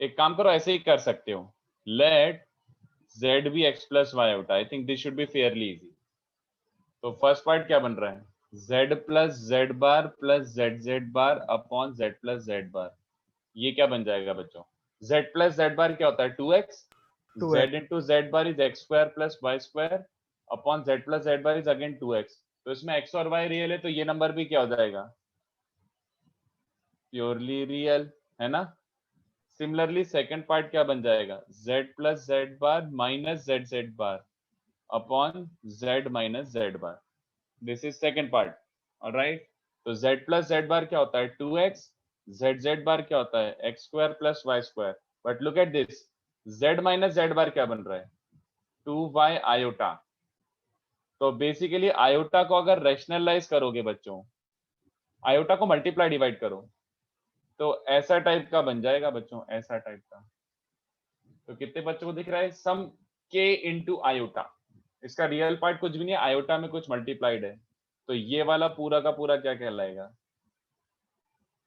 एक काम करो ऐसे ही कर सकते हो, let z be x plus y out, I think this should be fairly easy. तो फर्स्ट पार्ट क्या बन रहा है, z plus z bar plus z bar upon z plus z bar, ये क्या बन जाएगा बच्चों, z प्लस z बार क्या होता है 2x, 2x. z into z bar is x square plus y square upon z plus z bar is again 2x। तो इसमें x और y रियल है तो ये नंबर भी क्या हो जाएगा, प्योरली रियल, है ना। सिमिलरली सेकंड पार्ट क्या बन जाएगा, z plus z bar minus z bar upon z minus z bar, this is second part, alright. तो z प्लस जेड बार क्या होता है 2x, z बार क्या होता है x square plus y square. But look at this, z minus z bar क्या बन रहा है 2y आयोटा। तो बेसिकली आयोटा को अगर रैशनलाइज करोगे बच्चों, आयोटा को मल्टीप्लाई डिवाइड करो तो ऐसा टाइप का बन जाएगा बच्चों, ऐसा टाइप का। तो कितने बच्चों को दिख रहा है सम k इंटू आयोटा, इसका रियल पार्ट कुछ भी नहीं है, आयोटा में कुछ मल्टीप्लाइड है। तो ये वाला पूरा का पूरा क्या कहलाएगा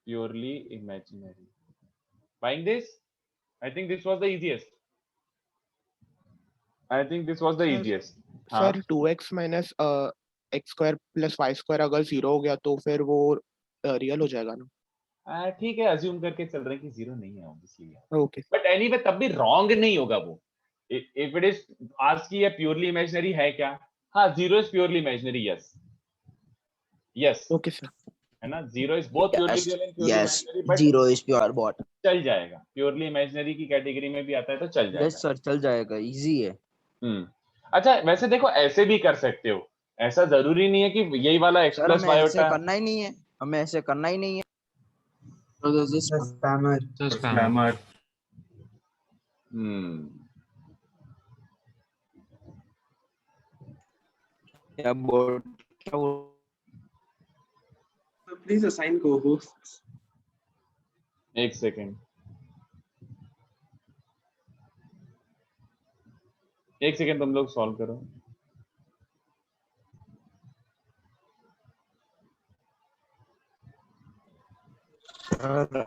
purely imaginary. Buying this, I think this was the easiest, I think this was the Sir, easiest. Sir 2x minus x square plus y square अगर 0 हो गया तो फिर वो रियल हो जाएगा ना? ठीक है, अज्यूम करके चल रहे हैं कि जीरो नहीं है ऑब्वियसली, ओके। बट एनीवे तब भी रॉन्ग नहीं होगा वो। इफ इट इज आस्क की ये प्योरली इमेजिनरी है क्या, हाँ zero is purely imaginary, yes yes okay sir. है ना, zero is both purely real and purely Yes, imaginary, but zero is pure bot. चल जाएगा, प्योरली इमेजिनरी की कैटेगरी में भी आता है तो चल जाएगा। Yes sir, चल जाएगा, easy है। अच्छा वैसे देखो ऐसे भी कर सकते हो, ऐसा जरूरी नहीं है कि यही वाला x सर प्लस हमें वाई ऐसे होता है। करना ही नहीं है, हमें ऐसे करना ही नहीं है। So this is The spammer. spammer. क्या बोर्ड क्या वो Please assign co-hosts. एक सेकेंड, एक सेकेंड तुम लोग सॉल्व करो। सर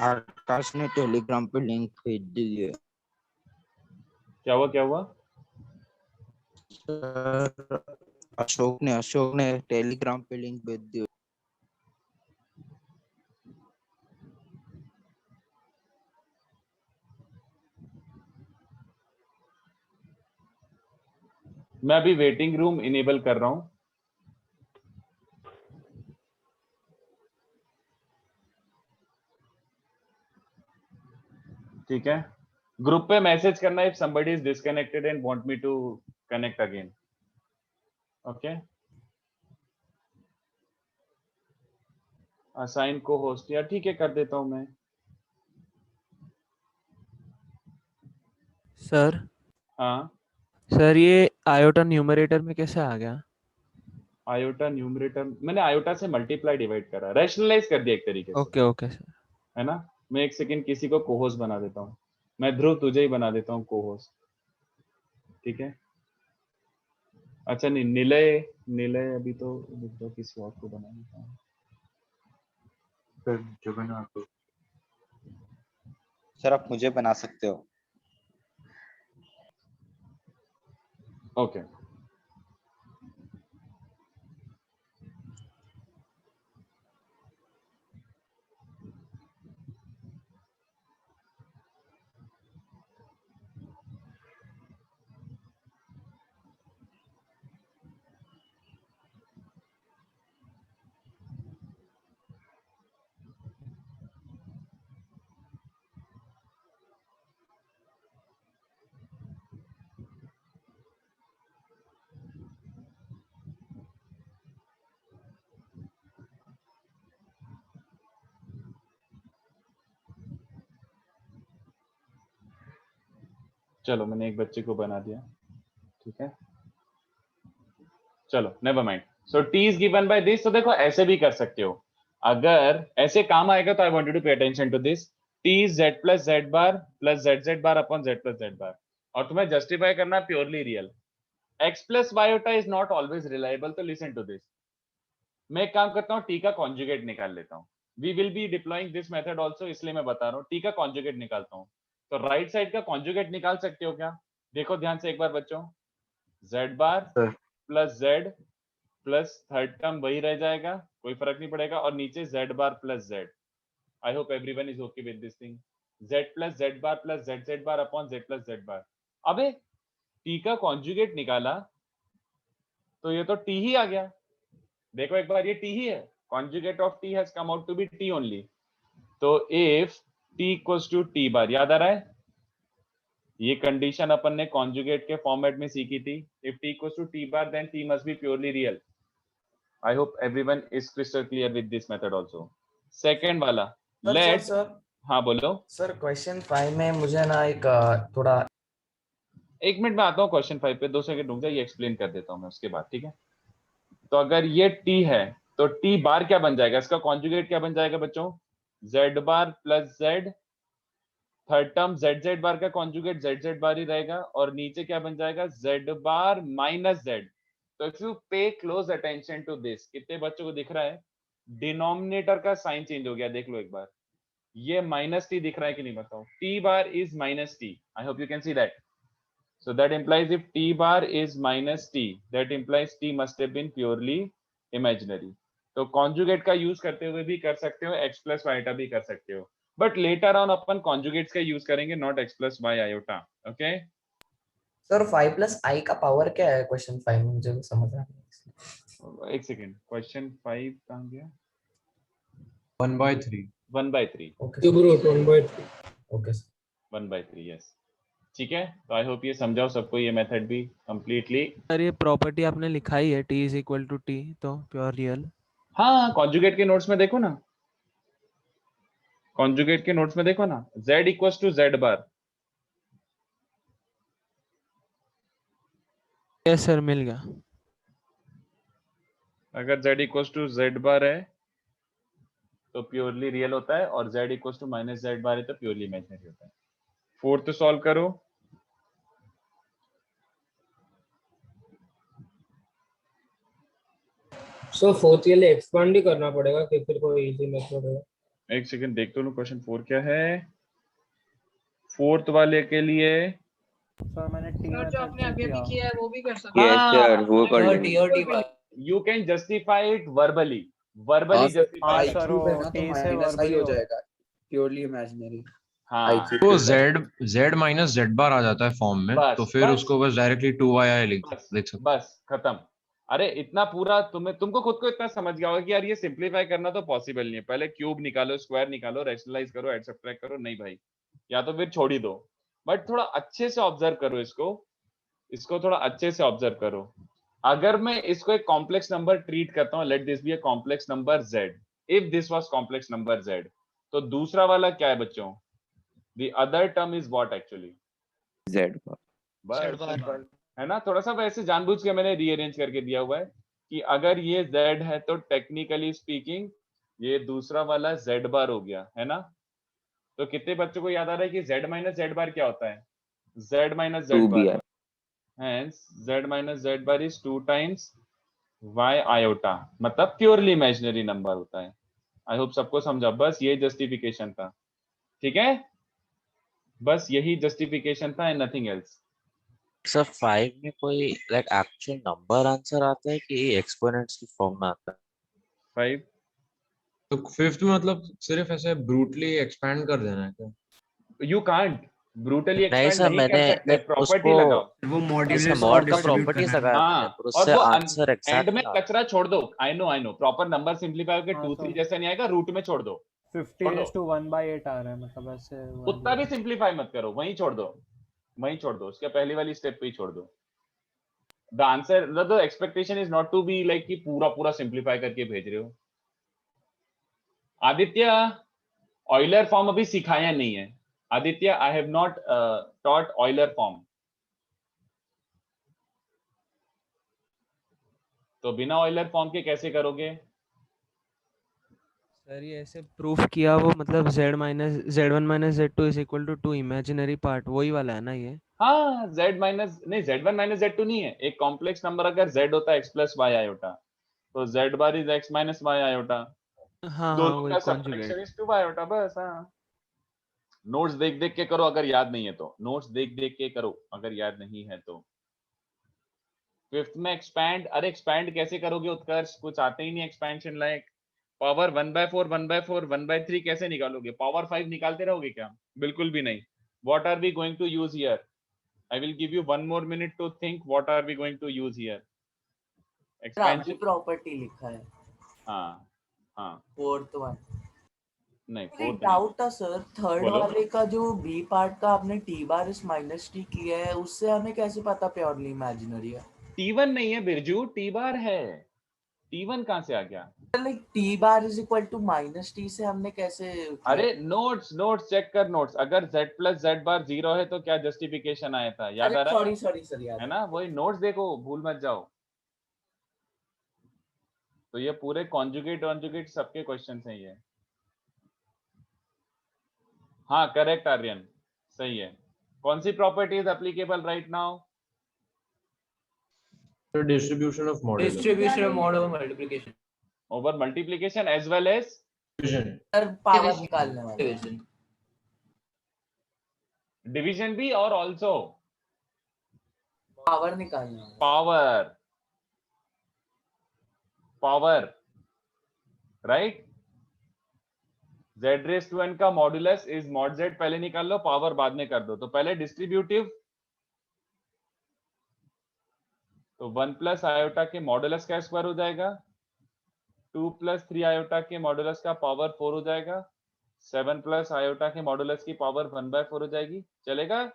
आकाश ने टेलीग्राम पे लिंक भेज दी है। क्या हुआ क्या हुआ? सर अशोक ने टेलीग्राम पे लिंक भेज दी। मैं अभी वेटिंग रूम इनेबल कर रहा हूं। ठीक है, ग्रुप पे मैसेज करना if somebody is disconnected and want me to connect again. Okay, assign को होस्ट, या ठीक है कर देता हूं मैं। सर हाँ सर ये आयोटा न्यूमरेटर में कैसे आ गया? आयोटा न्यूमरेटर मैंने आयोटा से मल्टीप्लाई डिवाइड करा, रैशनलाइज कर दिया एक तरीके से। Okay okay sir. है ना, मैं एक सेकंड किसी को कोहोस्ट बना देता हूँ, मैं ध्रुव तुझे ही बना देता हूँ कोहोस्ट, ठीक है। अच्छा नहीं, निलय अभी तो रुक जाओ, किसी और को बना देता हूँ। जो बना आपको। सर आप मुझे बना सकते हो। ओके चलो मैंने एक बच्चे को बना दिया, ठीक है। चलो never mind, so T is given by this. तो देखो ऐसे भी कर सकते हो, अगर ऐसे काम आएगा तो I want you to pay attention to this. T is z plus z bar plus z bar upon z plus z bar, और तुम्हें जस्टिफाई करना purely real. X plus iota is not always reliable, तो listen to this. मैं एक काम करता हूँ, T का कॉन्जुगेट निकाल लेता हूँ। We will be deploying this method also, इसलिए मैं बता रहा हूँ टी का कॉन्जुगेट निकालता हूँ। तो राइट साइड का कॉन्जुगेट निकाल सकते हो क्या? देखो ध्यान से एक बार बच्चों, z bar plus z plus third term वही रह जाएगा, कोई फर्क नहीं पड़ेगा, और नीचे z bar plus z. I hope everyone is okay with this thing. Z plus z bar plus z bar upon z plus z bar. अबे टी का कॉन्जुगेट निकाला तो ये तो टी ही आ गया। देखो एक बार, ये टी ही है, conjugate of T has come out to be T only. तो if T equals to T bar, याद आ रहा है ये कंडीशन अपन ने कॉन्जुगेट के फॉर्मेट में सीखी थी। If T equals to T bar then t must be purely real. I hope everyone is crystal clear with this method also. Second वाला, सर let, सर हाँ बोलो, सर क्वेश्चन 5 में मुझे ना एक थोड़ा एक मिनट में आता हूँ क्वेश्चन 5 पे, 2 सेकंड रुक जा, ये एक्सप्लेन कर देता हूँ मैं उसके बाद, ठीक है। तो अगर ये t है तो t बार क्या बन जाएगा, इसका कॉन्जुगेट क्या बन जाएगा बच्चों, z bar plus z, third term z bar का कॉन्जुगेट z बार ही रहेगा, और नीचे क्या बन जाएगा, z बार माइनस z। तो इफ यू पे क्लोज अटेंशन टू दिस, कितने बच्चों को दिख रहा है डिनोमिनेटर का साइन चेंज हो गया, देख लो एक बार, ये माइनस टी दिख रहा है कि नहीं बताओ, t bar is minus T, I hope you can see that. So that implies if t bar is minus t, that implies t must have been purely imaginary. तो conjugate का use करते हुए भी कर सकते हो, x plus y iota भी कर सकते हो, but later on upon conjugates का use करेंगे, not x plus y iota. Okay? Sir 5 plus i का पावर क्या है क्वेश्चन 5 में, मुझे समझ रहा है। एक सेकेंड, क्वेश्चन 5 कहाँ गया, 1/3 1/3, cube root 1/3। Okay sir, 1/3, yes. ठीक है, तो आई होप ये समझाओ सबको, ये मेथड भी कंप्लीटली। सर ये प्रॉपर्टी आपने लिखा ही है, t is equal to t, तो प्योर रियल। हाँ, कॉन्जुगेट के नोट्स में देखो ना, कॉन्जुगेट के नोट्स में देखो ना, z equals to z bar. Yes sir, मिल गया। अगर z equals to z bar है तो प्योरली रियल होता है, और z equals to minus z bar है तो प्योरली इमेजिनरी होता है। फोर्थ सॉल्व करो। सो फोर्थ के लिए एक्सपांड ही करना पड़ेगा कि फिर कोई इजी मेथड है? एक सेकंड देख तो लूं, क्वेश्चन 4 क्या है फोर्थ वाले के लिए। सर मैंने टी सर जो आपने अभी अभी किया है वो भी कर सकते यस सर वो कर हाँ, लेंगे। T bar you can justify it verbally, verbally justify. हाँ, सर, वो तो T से माइनस आई verbally हो हो। जाएगा, प्योरली इमेजिनरी। हाँ तो z माइनस z बार आ जाता है फॉर्म में, बस, तो फिर बस। उसको बस डायरेक्टली 2yi लिख बस सकते। बस खत्म। अरे इतना पूरा तुमको खुद को इतना समझ गया होगा कि यार ये सिंपलीफाई करना तो पॉसिबल नहीं है, पहले क्यूब निकालो, स्क्वायर निकालो, रैशनलाइज करो, ऐड सब्ट्रैक्ट करो, नहीं भाई, या तो फिर छोड़ ही दो। बट थोड़ा अच्छे से ऑब्जर्व करो इसको थोड़ा अच्छे से ऑब्जर्व करो। अगर मैं इसको एक कॉम्प्लेक्स नंबर ट्रीट करता हूँ, late this be a complex number z, if this was complex number z, तो दूसरा वाला क्या है बच्चों, the other term is what actually, z बार। बस Z बार। simple, है ना। थोड़ा सा वैसे जानबूझ के मैंने रीअरेंज करके दिया हुआ है कि अगर ये z है तो टेक्निकली स्पीकिंग ये दूसरा वाला z बार हो गया, है ना। तो कितने बच्चों को याद आ रहा है कि z माइनस z बार क्या होता है, z minus z 2bi। Bar, hence z minus z bar is 2 times y iota, मतलब प्योरली इमेजिनरी नंबर होता है। आई होप सबको समझा, बस ये जस्टिफिकेशन था, ठीक है, बस यही जस्टिफिकेशन था एंड नथिंग एल्स। सर 5 में कोई लाइक एक्चुअल नंबर आंसर आता है कि एक्सपोनेंट्स की फॉर्म में आता है? 5 तो फिफ्थ में मतलब सिर्फ ऐसे ब्रूटली एक्सपैंड कर देना है क्या? यू कांट ब्रूटली नहीं एक्सपेंड सर, नहीं मैंने कर सकते, प्रॉपर्टी उसको लगाओ। वो ऐसे मॉड्यूलस मॉड का प्रॉपर्टीज लगाया मैंने, हाँ, पर और उससे वो आंसर एंड एग्जैक्ट में कचरा छोड़ दो। I know proper number simplify होकर हाँ, 2 तो 3 जैसा नहीं आएगा, रूट में छोड़ दो, 50/1/8 आ रहा है, मतलब ऐसे उतना भी सिंपलीफाई मत करो, वहीं छोड़ दो, उसके पहली वाली स्टेप पे ही छोड़ दो। The answer, the expectation is not to be like कि पूरा सिंपलीफाई करके भेज रहे हो। आदित्य ऑयलर फॉर्म अभी सिखाया नहीं है। आदित्य, आई have not taught Euler form, तो बिना ऑयलर फॉर्म के कैसे करोगे सर ये ऐसे प्रूफ किया वो, मतलब z1 minus z2 is equal to 2 imaginary part, वही वाला है ना ये? हाँ, z माइनस नहीं, z1 माइनस z2 नहीं है, एक कॉम्प्लेक्स नंबर अगर z होता है x प्लस y आयोटा, तो z bar is x minus y iota, हाँ दोनों वही का कॉन्जुगेट। सब्ट्रैक्शन इज 2 आयोटा, बस। हाँ, नोट्स देख के करो अगर याद नहीं है तो, नोट्स देख के करो अगर याद नहीं है तो। फिफ्थ में एक्सपैंड, अरे एक्सपैंड कैसे करोगे उत्कर्ष, कुछ आते ही नहीं एक्सपेंशन लायक। पावर 1/4 1/4 1/3 कैसे निकालोगे, पावर 5 निकालते रहोगे क्या, बिल्कुल भी नहीं। What are we going to use here, I will give you one more minute to think what are we going to use here. Expansion property लिखा है। हाँ फोर्थ वन नहीं, एक फोर्थ डाउट था सर, थर्ड बोलो। वाले का जो बी पार्ट का आपने टी बार इस माइनस टी किया है, उससे हमें कैसे पता प्योरली इमेजिनरी है? T1 नहीं है बिरजू, T बार है। T1 कहाँ से आ गया? Like t bar is equal to minus t से हमने कैसे अरे नोट्स चेक कर नोट्स। अगर z प्लस जेड बार 0 है तो क्या जस्टिफिकेशन आया था, याद आ रहा है? सॉरी याद है ना, वही नोट्स देखो, भूल मत जाओ। तो ये पूरे कॉन्जुगेट सबके क्वेश्चन हैं ये। हाँ करेक्ट आर्यन, सही है। कौन सी property is applicable right now? The distribution of modulus. Distribution of mod over multiplication. Over multiplication as well as Division. Sir power निकालने वाला Division. डिवीजन भी और ऑल्सो पावर निकालने वाला power right. z raise to n का modulus is mod z, पहले निकाल लो, power बाद में कर दो। तो पहले डिस्ट्रीब्यूटिव, तो 1 प्लस आयोटा के मॉड्यूलस का स्क्वायर हो जाएगा, 2 प्लस 3 आयोटा के मॉड्यूलस का पावर 4 हो जाएगा, 7 प्लस आयोटा के मॉड्यूलस की पावर 1/4 हो जाएगी। चलेगा?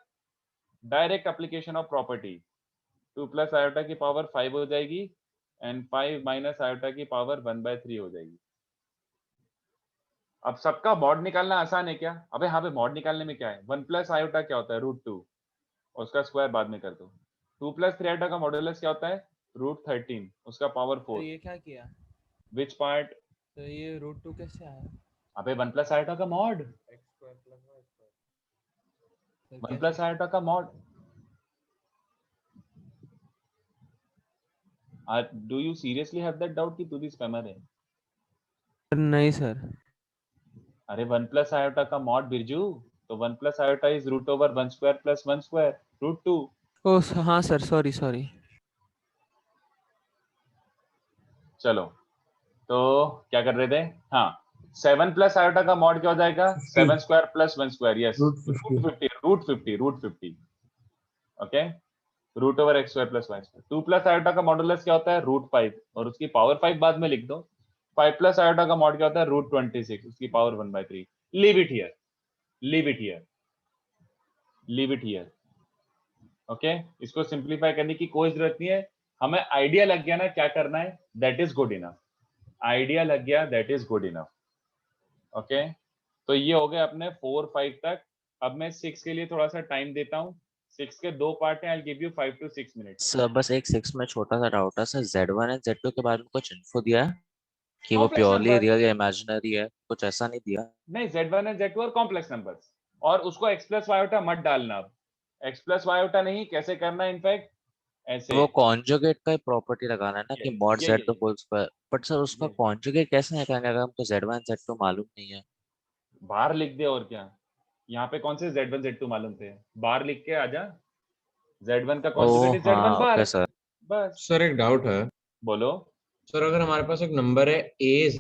Direct application of property. 2 plus iota की पावर 5 हो जाएगी एंड 5 माइनस आयोटा की पावर 1/3 हो जाएगी। अब सबका मॉड निकालना आसान है क्या? अबे हाँ, पे मॉड निकालने में क्या है, 1 प्लस आयोटा क्या होता है, √2, उसका स्क्वायर बाद में कर दो। 2 प्लस 3 आयोटा का मॉड्यूलस क्या होता है, √13, उसका पावर 4। तो ये क्या किया? Which part? तो ये √2 कैसे आया? अबे 1 प्लस आयोटा का मॉड, 1 प्लस आयोटा का mod. Do you seriously have that doubt कि तू भी स्पैमर है? नहीं सर। अरे 1 प्लस आयोटा का मॉड बिरजू, तो 1 plus iota is √1 square plus 1 square √2। ओ हाँ सर, सॉरी। चलो तो क्या कर रहे थे? हाँ, 7 प्लस आयोटा का मॉड क्या हो जाएगा, 7 square plus 1 square, yes, √50। Okay, √x square plus y square. 2 plus iota का मॉडुलस क्या होता है, √5, और उसकी पावर 5 बाद में लिख दो। 5 प्लस आयोटा का मॉड क्या होता है, √26, उसकी power 1/3। Leave it here. Okay, इसको सिंप्लीफाई करने की कोई जरूरत नहीं है, हमें आइडिया लग गया ना क्या करना है, that is good enough. Idea लग गया, that is good enough. Okay, तो ये हो गए अपने 4 5 तक। अब मैं 6 के लिए थोड़ा सा टाइम देता हूँ। 6 के 2 पार्ट हैं, I give you 5 to 6 minutes. Sir बस एक 6 में छोटा सा डाउट है सर, Z1 एंड Z2 के बारे में कुछ इन्फो दिया है कि वो Complex प्योरली number। रियल या इमेजिनरी है, कुछ ऐसा नहीं दिया? नहीं, Z1 एंड Z2 और कॉम्प्लेक्स नंबर्स, और उसको x प्लस वायोटा मत डालना। अब x प्लस वायोटा नहीं, कैसे करना है, इनफैक्ट ऐसे। वो कॉन्जुगेट का प्रॉपर्टी लगाना है ना कि मॉड ये Z2 whole square, but sir उसका कॉन्जुगेट कैसे निकालेंगे अगर हमको Z1 Z2 मालूम नहीं है? बाहर लिख दे, और क्या, यहाँ पे कौन से Z1 Z2 मालूम थे, बाहर लिख के आजा। Z1 का कॉन्जुगेट इज Z1 हाँ बार, ओके सर। बस। सर एक डाउट है। बोलो। सर अगर हमारे पास एक नंबर है AZ,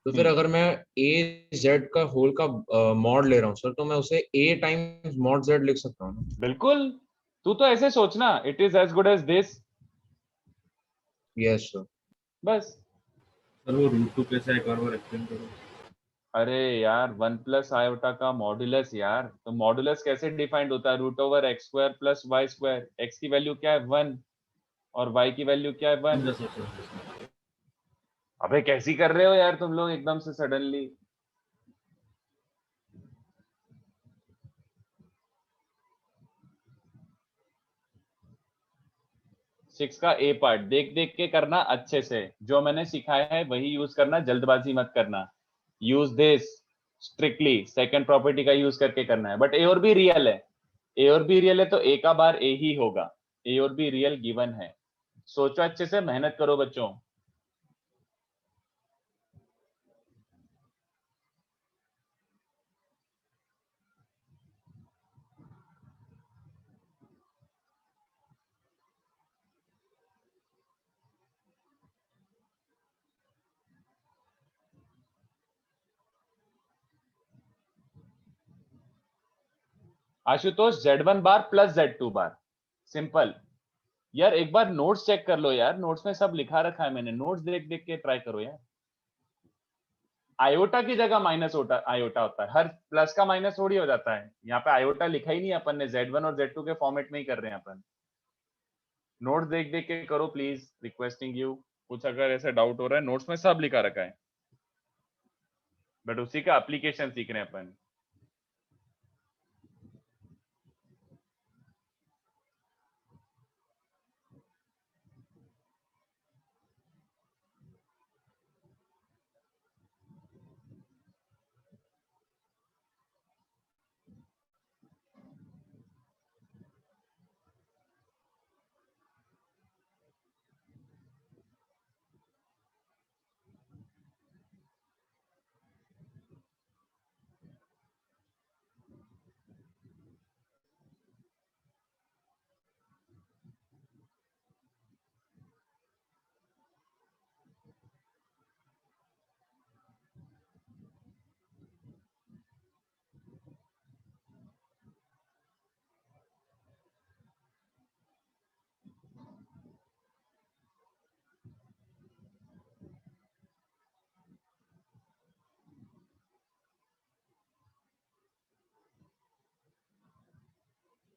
तो फिर अगर मैं AZ का होल का मॉड ले रहा हूँ सर, तो मैं उसे A टाइम्स मॉड Z लिख सकता हूँ ना? बिल्कुल, तू तो ऐसे सोचना, it is as good as this. Yes sir. बस। सर वो √2 कैसे है, एक बार एक्सप्लेन करो। अरे यार 1 प्लस आयोटा का मॉड्यूलस यार, तो मॉड्यूलस कैसे डिफाइंड होता है, √x square plus y square. x की वैल्यू क्या है, 1, और y की वैल्यू क्या है, 1। अबे कैसी कर रहे हो यार तुम लोग एकदम से सडनली। सिक्स का ए पार्ट देख देख के करना अच्छे से, जो मैंने सिखाया है वही यूज करना, जल्दबाजी मत करना। Use this strictly, second property का यूज करके करना है। बट ए और बी रियल है, तो ए का बार ए ही होगा, ए और बी रियल गिवन है। सोचो अच्छे से, मेहनत करो बच्चों। आशुतोष, Z1 बार प्लस Z2 बार, सिंपल। यार एक बार नोट्स चेक कर लो यार, नोट्स में सब लिखा रखा है मैंने, नोट्स देख देख के ट्राई करो यार। आयोटा की जगह माइनस आयोटा होता है, हर प्लस का माइनस थोड़ी हो जाता है। यहाँ पे आयोटा लिखा ही नहीं अपन ने, Z1 और Z2 के फॉर्मेट में ही कर रहे हैं अपन। नोट्स देख देख के करो प्लीज, रिक्वेस्टिंग यू। कुछ अगर ऐसा डाउट हो रहा है, नोट्स में सब लिखा रखा है, बट उसी का एप्लीकेशन सीख रहे हैं अपन।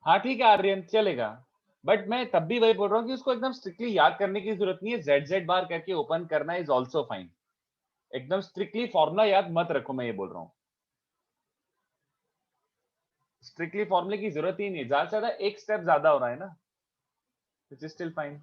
हाँ ठीक है आर्यन, चलेगा, बट मैं तब भी वही बोल रहा हूँ कि उसको एकदम स्ट्रिक्टली याद करने की जरूरत नहीं है। जेड जेड बार करके ओपन करना इज ऑल्सो फाइन। एकदम स्ट्रिक्टली फॉर्मूला याद मत रखो, मैं ये बोल रहा हूँ। स्ट्रिक्टली फॉर्मूले की जरूरत ही नहीं, ज्यादा से ज्यादा एक स्टेप ज्यादा हो रहा है ना, it is still fine.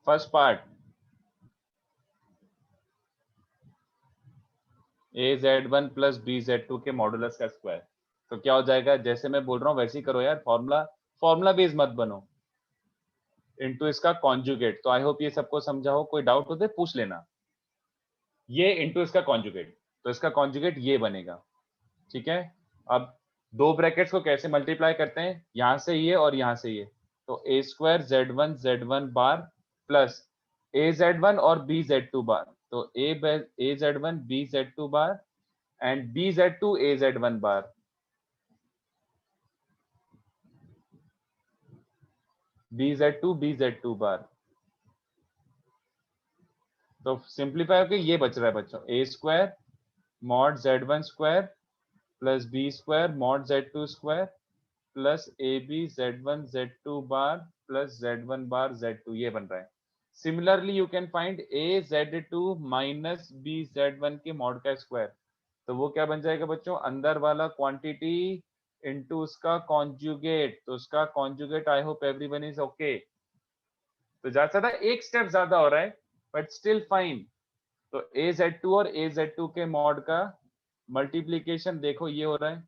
First part a z one plus b z two के मॉडुलस का स्क्वायर, तो क्या हो जाएगा, जैसे मैं बोल रहा हूँ वैसे ही करो यार, फॉर्मूला बेस मत बनो, इनटू इसका कॉन्जुगेट। तो आई होप ये सबको समझा हो, कोई डाउट हो तो पूछ लेना। ये इनटू इसका कॉन्जुगेट, तो इसका कॉन्जुगेट ये बनेगा, ठीक है। अब दो ब्रैकेट्स को कैसे मल्टीप्लाई करते हैं, यहां से ये और यहां से ये, तो a square z one bar plus a z one और बी जेड टू बार, तो a z one b z two bar and b z two a z one bar, b z two bar. तो simplify होकर ये बच रहा है बच्चों, a square mod z one square plus B square mod z two square plus a b z one z two bar plus z one bar z two, ये बन रहा है। Similarly you can find a z two minus b z one के mod का square, तो वो क्या बन जाएगा बच्चों, अंदर वाला क्वांटिटी इनटू उसका कॉन्जुगेट, तो उसका conjugate I hope everyone is okay. तो ज्यादा एक स्टेप ज्यादा हो रहा है बट स्टिल फाइन। तो ए जेड टू और ए जेड टू के मॉड का मल्टीप्लीकेशन देखो ये हो रहा है,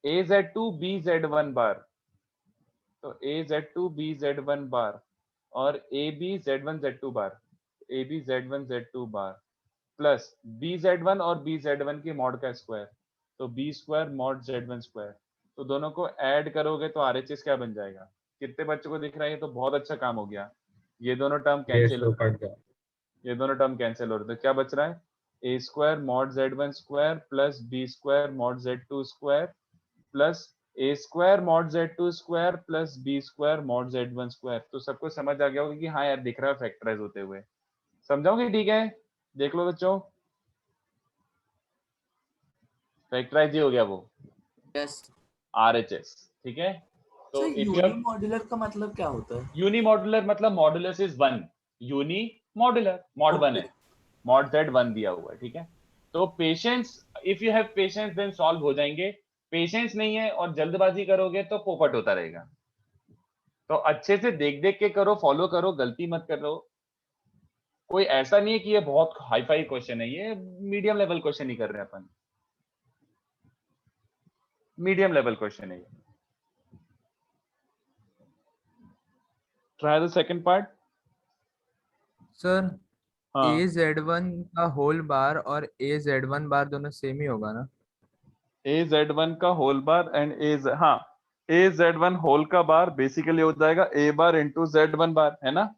a z two b z one bar, तो a z two b z one bar और a b z one z two bar, a b z one z two bar plus b z one और b z one के mod का square, तो b square mod z one square. तो दोनों को add करोगे तो आरएचएस क्या बन जाएगा, कितने बच्चों को दिख रहा है, ये तो बहुत अच्छा काम हो गया। ये दोनों टर्म कैंसिल हो रहे हैं, ये दोनों टर्म कैंसिल हो रहे हैं, तो क्या बच रहा है, a square mod z one square plus B square mod z two square plus a square mod z two square plus B square mod z one square. तो सबको समझ आ गया होगा कि हाँ यार दिख रहा है फैक्टराइज होते हुए, समझाओगे, ठीक है, देख लो बच्चों, फैक्टराइज ही हो गया वो, यस RHS, ठीक है। तो यूनिमॉड्यूलर का मतलब क्या होता है? यूनिमॉड्यूलर मतलब modulus is one, unimodular, mod one है, मॉड जेड वन दिया हुआ है, ठीक है। तो patience, if you have patience then solve हो जाएंगे, पेशेंस नहीं है और जल्दबाजी करोगे तो पोपट होता रहेगा। तो अच्छे से देख देख के करो, फॉलो करो, गलती मत करो। कोई ऐसा नहीं है कि ये बहुत हाई फाई क्वेश्चन है, ये मीडियम लेवल क्वेश्चन ही कर रहे हैं अपन, मीडियम लेवल क्वेश्चन है ये। Try the second part sir. हाँ। ए जेड वन का होल बार और ए जेड वन बार दोनों सेम ही होगा ना? ए जेड वन का होल बार एंड ए, हाँ ए जेड वन होल का बार बेसिकली हो जाएगा ए बार इंटू जेड वन बार, है ना?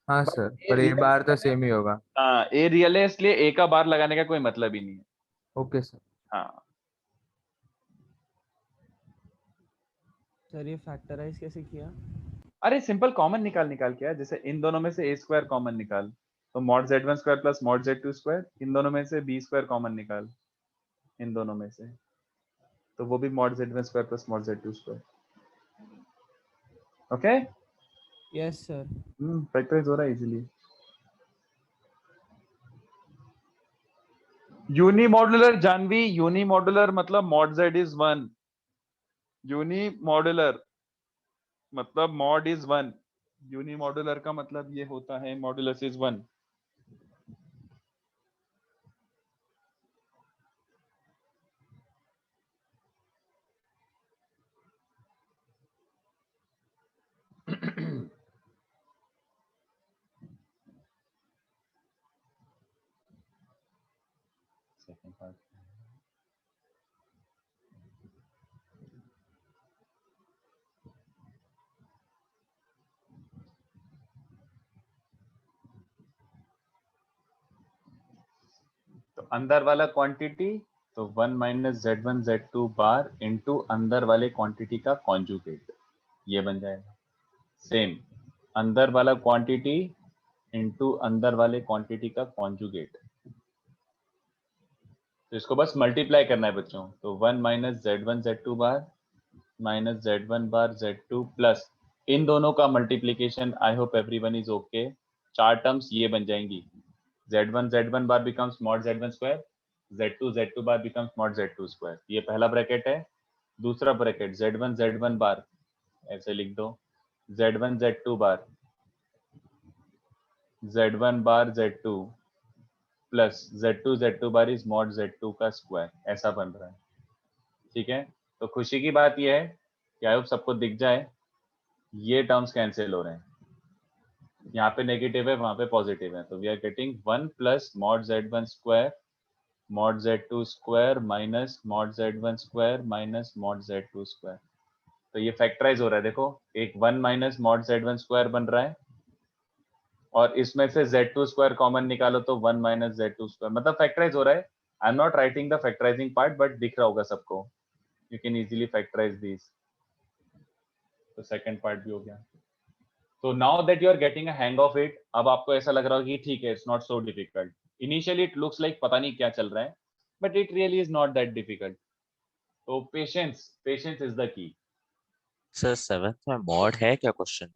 हाँ But सर, A पर ये real बार तो है, सेम ही होगा। हाँ ए रियल है, इसलिए ए का बार लगाने का कोई मतलब ही नहीं है। Okay sir. हाँ सर ये फैक्टराइज कैसे किया? अरे सिंपल कॉमन निकाल निकाल के यार, जैसे इन दोनों में से ए स्क्वायर कॉमन निकाल, तो mod z one square plus mod z two square, इन दोनों में से बी स्क्वायर कॉमन निकाल, इन दोनों में से, तो वो भी mod z one square plus mod z two square. Okay, yes sir. Factorise हो रहा है इजीली। यूनिमॉड्यूलर जानवी, यूनिमॉड्यूलर मतलब mod z is one, unimodular मतलब मॉड इज वन, यूनिमॉड्यूलर का मतलब ये होता है modulus is one. Second part तो अंदर वाला क्वांटिटी, तो 1 minus z one z two bar into अंदर वाले क्वांटिटी का कॉन्जुगेट, ये बन जाएगा। सेम अंदर वाला क्वांटिटी इंटू अंदर वाले क्वांटिटी का कॉन्जुगेट, तो इसको बस मल्टीप्लाई करना है बच्चों। तो 1 minus z one z two bar minus z one bar z two plus इन दोनों का multiplication, I hope everyone is okay. चार टर्म्स ये बन जाएंगी, z1 bar becomes mod z1 square, z2 bar becomes mod z2 square, ये पहला bracket है। दूसरा ब्रैकेट z1 बार ऐसे लिख दो, z1 bar z1 bar z2 plus z2 bar is mod z2 का स्क्वायर, ऐसा बन रहा है। ठीक है, तो खुशी की बात यह है कि आई होप सबको दिख जाए, ये टर्म्स कैंसिल हो रहे हैं, यहाँ पे नेगेटिव है वहां पे पॉजिटिव है, तो we are getting 1 plus mod z1 square mod z2 square minus mod z1 square minus mod z2 square. तो ये फैक्टराइज हो रहा है, देखो एक 1 माइनस मॉड z1 स्क्वायर बन रहा है और इसमें से z2 स्क्वायर कॉमन निकालो तो 1 माइनस z2 स्क्वायर, मतलब फैक्टराइज हो रहा है। I am not writing the factorising part but दिख रहा होगा सबको, you can easily factorise this. तो सेकंड पार्ट भी हो गया। तो now that you are getting a hang of it, अब आपको ऐसा लग रहा हो कि ठीक है, it's not so difficult. Initially it looks like पता नहीं क्या चल रहा है, but it really is not that difficult. तो patience is the key. Sir 7th में मॉड है क्या क्वेश्चन?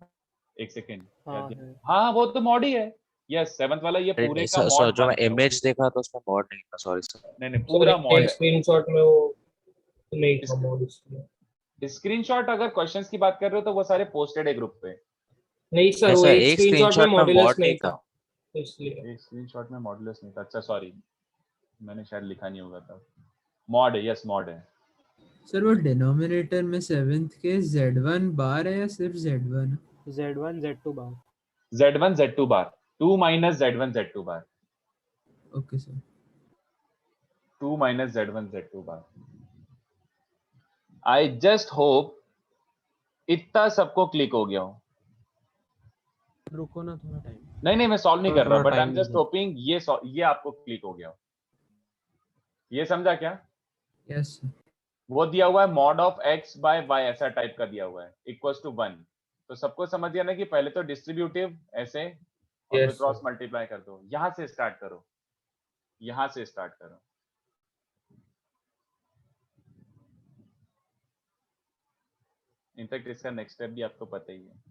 एक सेकेंड, हाँ है। हाँ वो तो मॉड ही है, यस सेवंथ वाला ये अरे पूरे नहीं का सर, मॉड जो मैं वन है। इमेज देखा था उसमें मॉड नहीं था, सॉरी सर। नहीं सर पूरा मॉड एक स्क्रीनशॉट में वो नहीं था मोड इसलिए। है। स्क्रीनशॉट अगर क्वेश्चंस की बात कर रहे हो तो वो सारे पोस्टेड है ग्रुप पे। नहीं सर, नहीं वो सर, एक एक स्क्रीनशॉट में स्क्रीनशॉट में मॉड्यूलस मॉड नहीं नहीं था था। इसलिए। एक स्क्रीनशॉट में मॉडुलस नहीं था, अच्छा सॉरी, मैंने शायद लिखा नहीं होगा तब। मॉड है, यस मॉड है। सर वो डिनोमिनेटर में सेवेंथ के Z1 बार है या सिर्फ Z1? Z1 Z2 bar. Z1 Z2 bar, 2 minus Z1 Z2 bar, okay sir. 2 minus Z1 Z2 bar. I just hope इतना सबको क्लिक हो गया हो। रुको ना थोड़ा टाइम। नहीं मैं सॉल्व नहीं कर रहा, थोड़ा but I am time just दीजिए। होपिंग ये आपको क्लिक हो गया हो। ये समझा क्या? Yes sir. वो दिया हुआ है mod of x by y, ऐसा टाइप का दिया हुआ है, इक्वल्स टू 1। तो सबको समझ गया ना कि पहले तो डिस्ट्रीब्यूटिव ऐसे और फिर यस क्रॉस सर। मल्टीप्लाई कर दो, यहां से स्टार्ट करो, यहां से स्टार्ट करो। इनफैक्ट इसका नेक्स्ट स्टेप भी आपको पता ही है।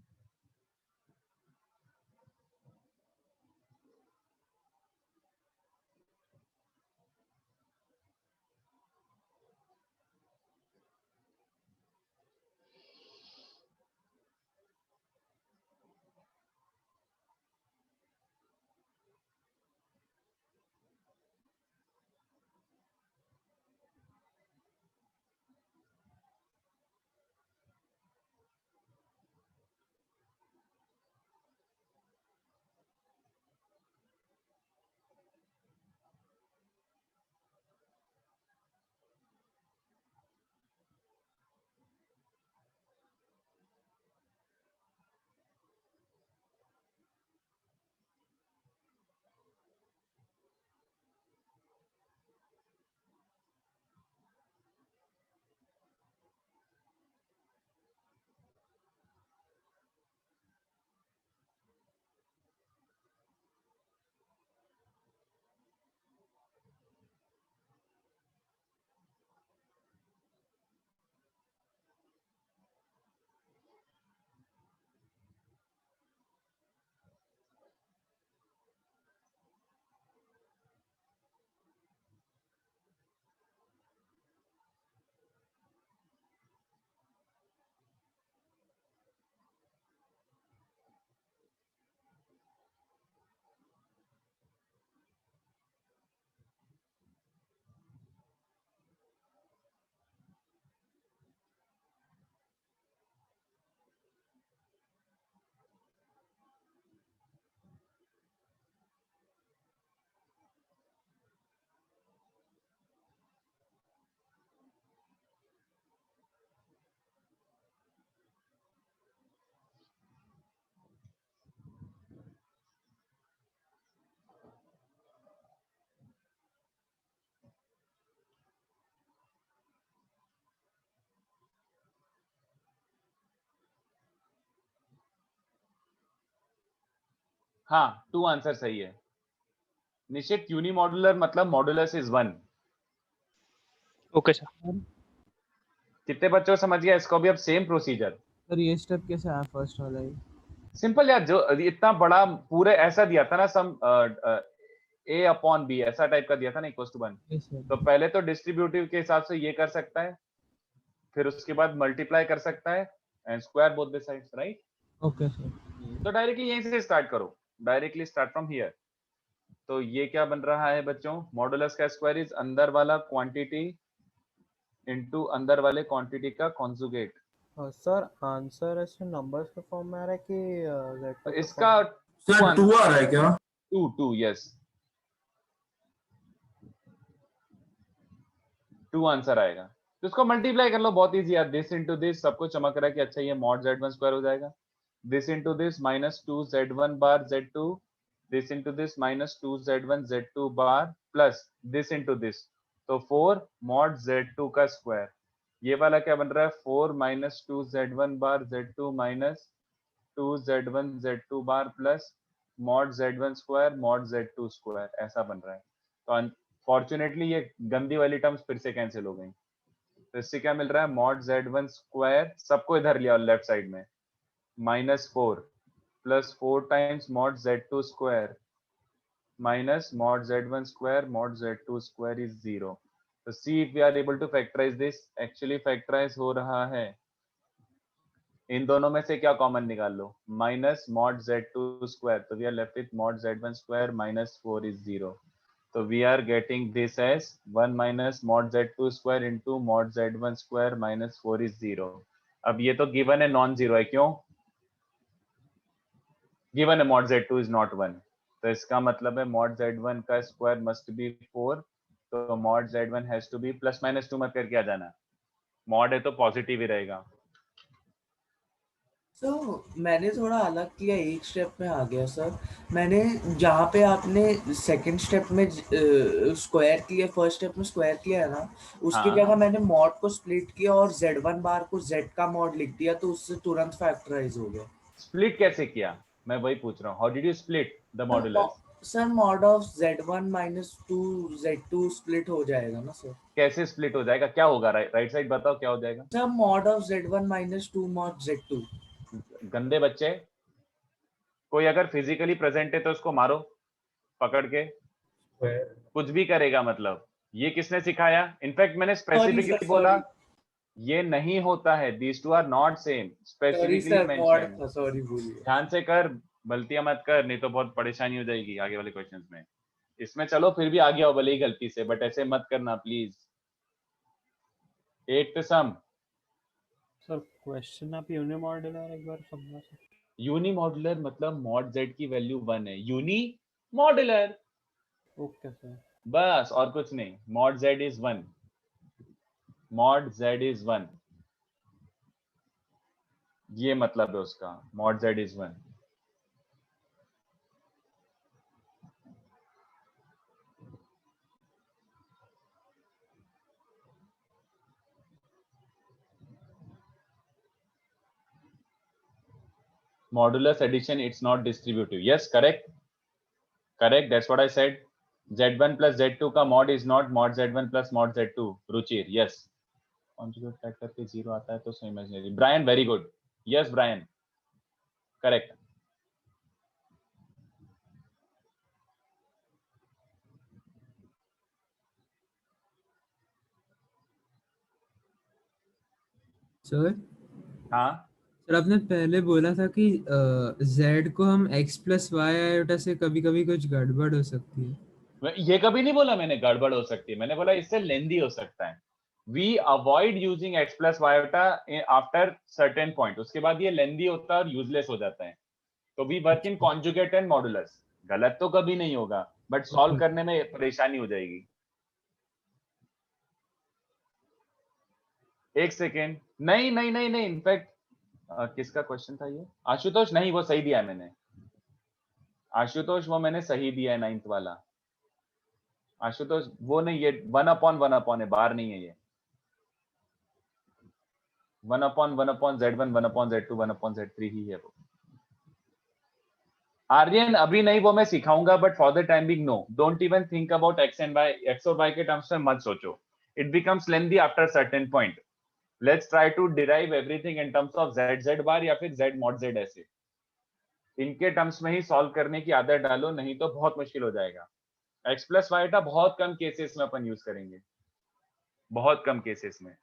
हाँ 2 आंसर सही है निश्चित यूनिमॉड्यूलर मतलब मॉडुलस इज 1 ओके सर। कितने बच्चों को समझ गया इसको भी अब सेम प्रोसीजर सर ये स्टेप कैसे आया फर्स्ट वाला ही? सिंपल यार जो इतना बड़ा पूरे ऐसा दिया था ना सम a अपॉन b ऐसा टाइप का दिया था ना इक्वल टू 1 Yes, sir. तो पहले तो डिस्ट्रीब्यूटिव के हिसाब से ये कर सकता है फिर उसके बाद मल्टीप्लाई कर सकता है and square both the sides right okay sir. तो डायरेक्टली यहीं से स्टार्ट करो डायरेक्टली स्टार्ट फ्रॉम हियर तो ये क्या बन रहा है बच्चों मॉडुलस का स्क्वायर इज अंदर वाला क्वांटिटी इनटू अंदर वाले क्वांटिटी का कॉन्जुगेट सर आंसर ऐसे नंबर्स के फॉर्म में आ रहा है कि Z2 के इसका form में? सर 2 आ रहा है क्या 2 यस 2 आंसर आएगा तो इसको मल्टीप्लाई कर लो बहुत इजी यार दिस इनटू दिस सबको चमक रहा है कि अच्छा ये मॉड z1 स्क्वायर हो जाएगा this into this minus 2z1 bar z2 this into this minus 2z1 z2 bar plus this into this तो 4 मॉड z2 का स्क्वायर ये वाला क्या बन रहा है 4 minus 2z1 bar z2 minus 2z1 z2 bar plus mod z1 square mod z2 square ऐसा बन रहा है तो अनफॉर्चुनेटली ये गंदी वाली टर्म्स फिर से कैंसिल हो गई तो इससे क्या मिल रहा है मॉड z1 स्क्वायर सबको इधर लिया लेफ्ट साइड में minus 4 plus 4 times mod z2 square minus mod z1 square mod z2 square is 0 तो see if we are able to factorise this actually factorise हो रहा है इन दोनों में से क्या कॉमन निकाल लो माइनस मॉड z2 स्क्वायर तो we are left with mod z1 square minus 4 is 0 तो we are getting this as 1 minus mod z2 square into mod z1 square minus 4 is 0 अब ये तो गिवन है नॉन जीरो है क्यों given है mod z2 is not 1 तो इसका मतलब है मॉड z1 का स्क्वायर मस्ट बी 4 तो mod z1 has to be plus minus 2 मत करके आ जाना मॉड है तो पॉजिटिव ही रहेगा मैंने थोड़ा अलग किया एक स्टेप में आ गया सर मैंने जहाँ पे आपने सेकंड स्टेप में स्क्वायर किया फर्स्ट स्टेप में स्क्वायर किया है ना उसकी हाँ। जगह मैंने मॉड को स्प्लिट किया और z1 बार को z का मॉड लिख दिया तो उससे तुरंत फैक्टराइज हो गया स्प्लिट कैसे किया मैं वही पूछ रहा हूँ how did you split the modulus sir mod of z1 minus 2 z2 split हो जाएगा ना सर कैसे स्प्लिट हो जाएगा क्या होगा राइट साइड बताओ क्या हो जाएगा sir mod of z1 minus 2 mod z2 गंदे बच्चे कोई अगर फिजिकली प्रेजेंट है तो उसको मारो पकड़ के कुछ भी करेगा मतलब ये किसने सिखाया इनफैक्ट मैंने स्पेसिफिकली बोला ये नहीं होता है these two are not same specifically mention sorry बोलिए ध्यान से कर गलतियां मत कर नहीं तो बहुत परेशानी हो जाएगी आगे वाले क्वेश्चंस में इसमें चलो फिर भी आगे आओ भले ही गलती से बट ऐसे मत करना प्लीज 8 सम सर क्वेश्चन आप यूनिमॉड्यूलर एक बार समझा सकते यूनिमॉड्यूलर मतलब मॉड z की वैल्यू 1 है यूनी मॉड्यूलर ओके सर बस और कुछ नहीं mod z is 1 mod z is 1 ये मतलब है उसका mod z is 1 modulus addition it's not distributive yes correct that's what I said z1 plus z2 का mod is not mod z1 plus mod z2 Ruchir yes conjugate factor के 0 आता है तो सो imaginary Brian very good yes Brian correct sir हाँ sir आपने पहले बोला था कि z को हम x प्लस वाई आयोटा से कभी कभी कुछ गड़बड़ हो सकती है ये कभी नहीं बोला मैंने गड़बड़ हो सकती है मैंने बोला इससे लेंदी हो सकता है we avoid using x plus iota after certain point उसके बाद ये लेंदी होता है और यूजलेस हो जाता है तो we work in conjugate and modulus गलत तो कभी नहीं होगा बट सॉल्व करने में परेशानी हो जाएगी एक सेकेंड नहीं नहीं नहीं नहीं इनफैक्ट किसका क्वेश्चन था ये आशुतोष नहीं वो सही दिया है मैंने आशुतोष वो मैंने सही दिया है 9th वाला आशुतोष वो नहीं ये 1/1 है बार नहीं है ये 1/1/z1 1/z2 1/z3 ही है वो आर्यन अभी नहीं, वो मैं सिखाऊंगा, but for the time being no, don't even think about x and y, x और वाई के टर्म्स में मत सोचो, it becomes lengthy after certain point. Let's try to derive everything in terms of z z bar या फिर Z mod Z, ऐसे इनके terms में ही सॉल्व करने की आदत डालो, नहीं तो बहुत मुश्किल हो जाएगा। एक्स प्लस वाई का बहुत कम केसेस में अपन यूज करेंगे, बहुत कम केसेस में।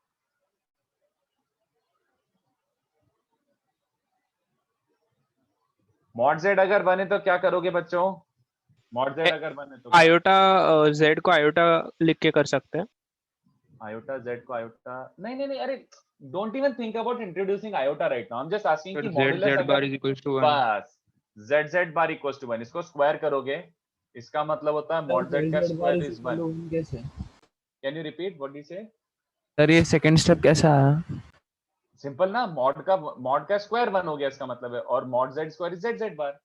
मॉड जेड अगर बने तो क्या करोगे बच्चों? मॉड जेड अगर बने तो आयोटा जेड को आयोटा लिख के कर सकते हैं। आयोटा जेड को आयोटा, नहीं नहीं नहीं, अरे don't even think about introducing iota right now, I am just asking कि मॉडुलस अगर बस z z bar equals to 1, इसको स्क्वायर करोगे, इसका मतलब होता है मॉड जेड का स्क्वायर इज 1। कैसे? Can you repeat what you say? Sir ये सेकंड स्टेप कैसा आया? सिंपल ना, मॉड का स्क्वायर 1 हो गया इसका मतलब है, और mod Z square is Z z bar.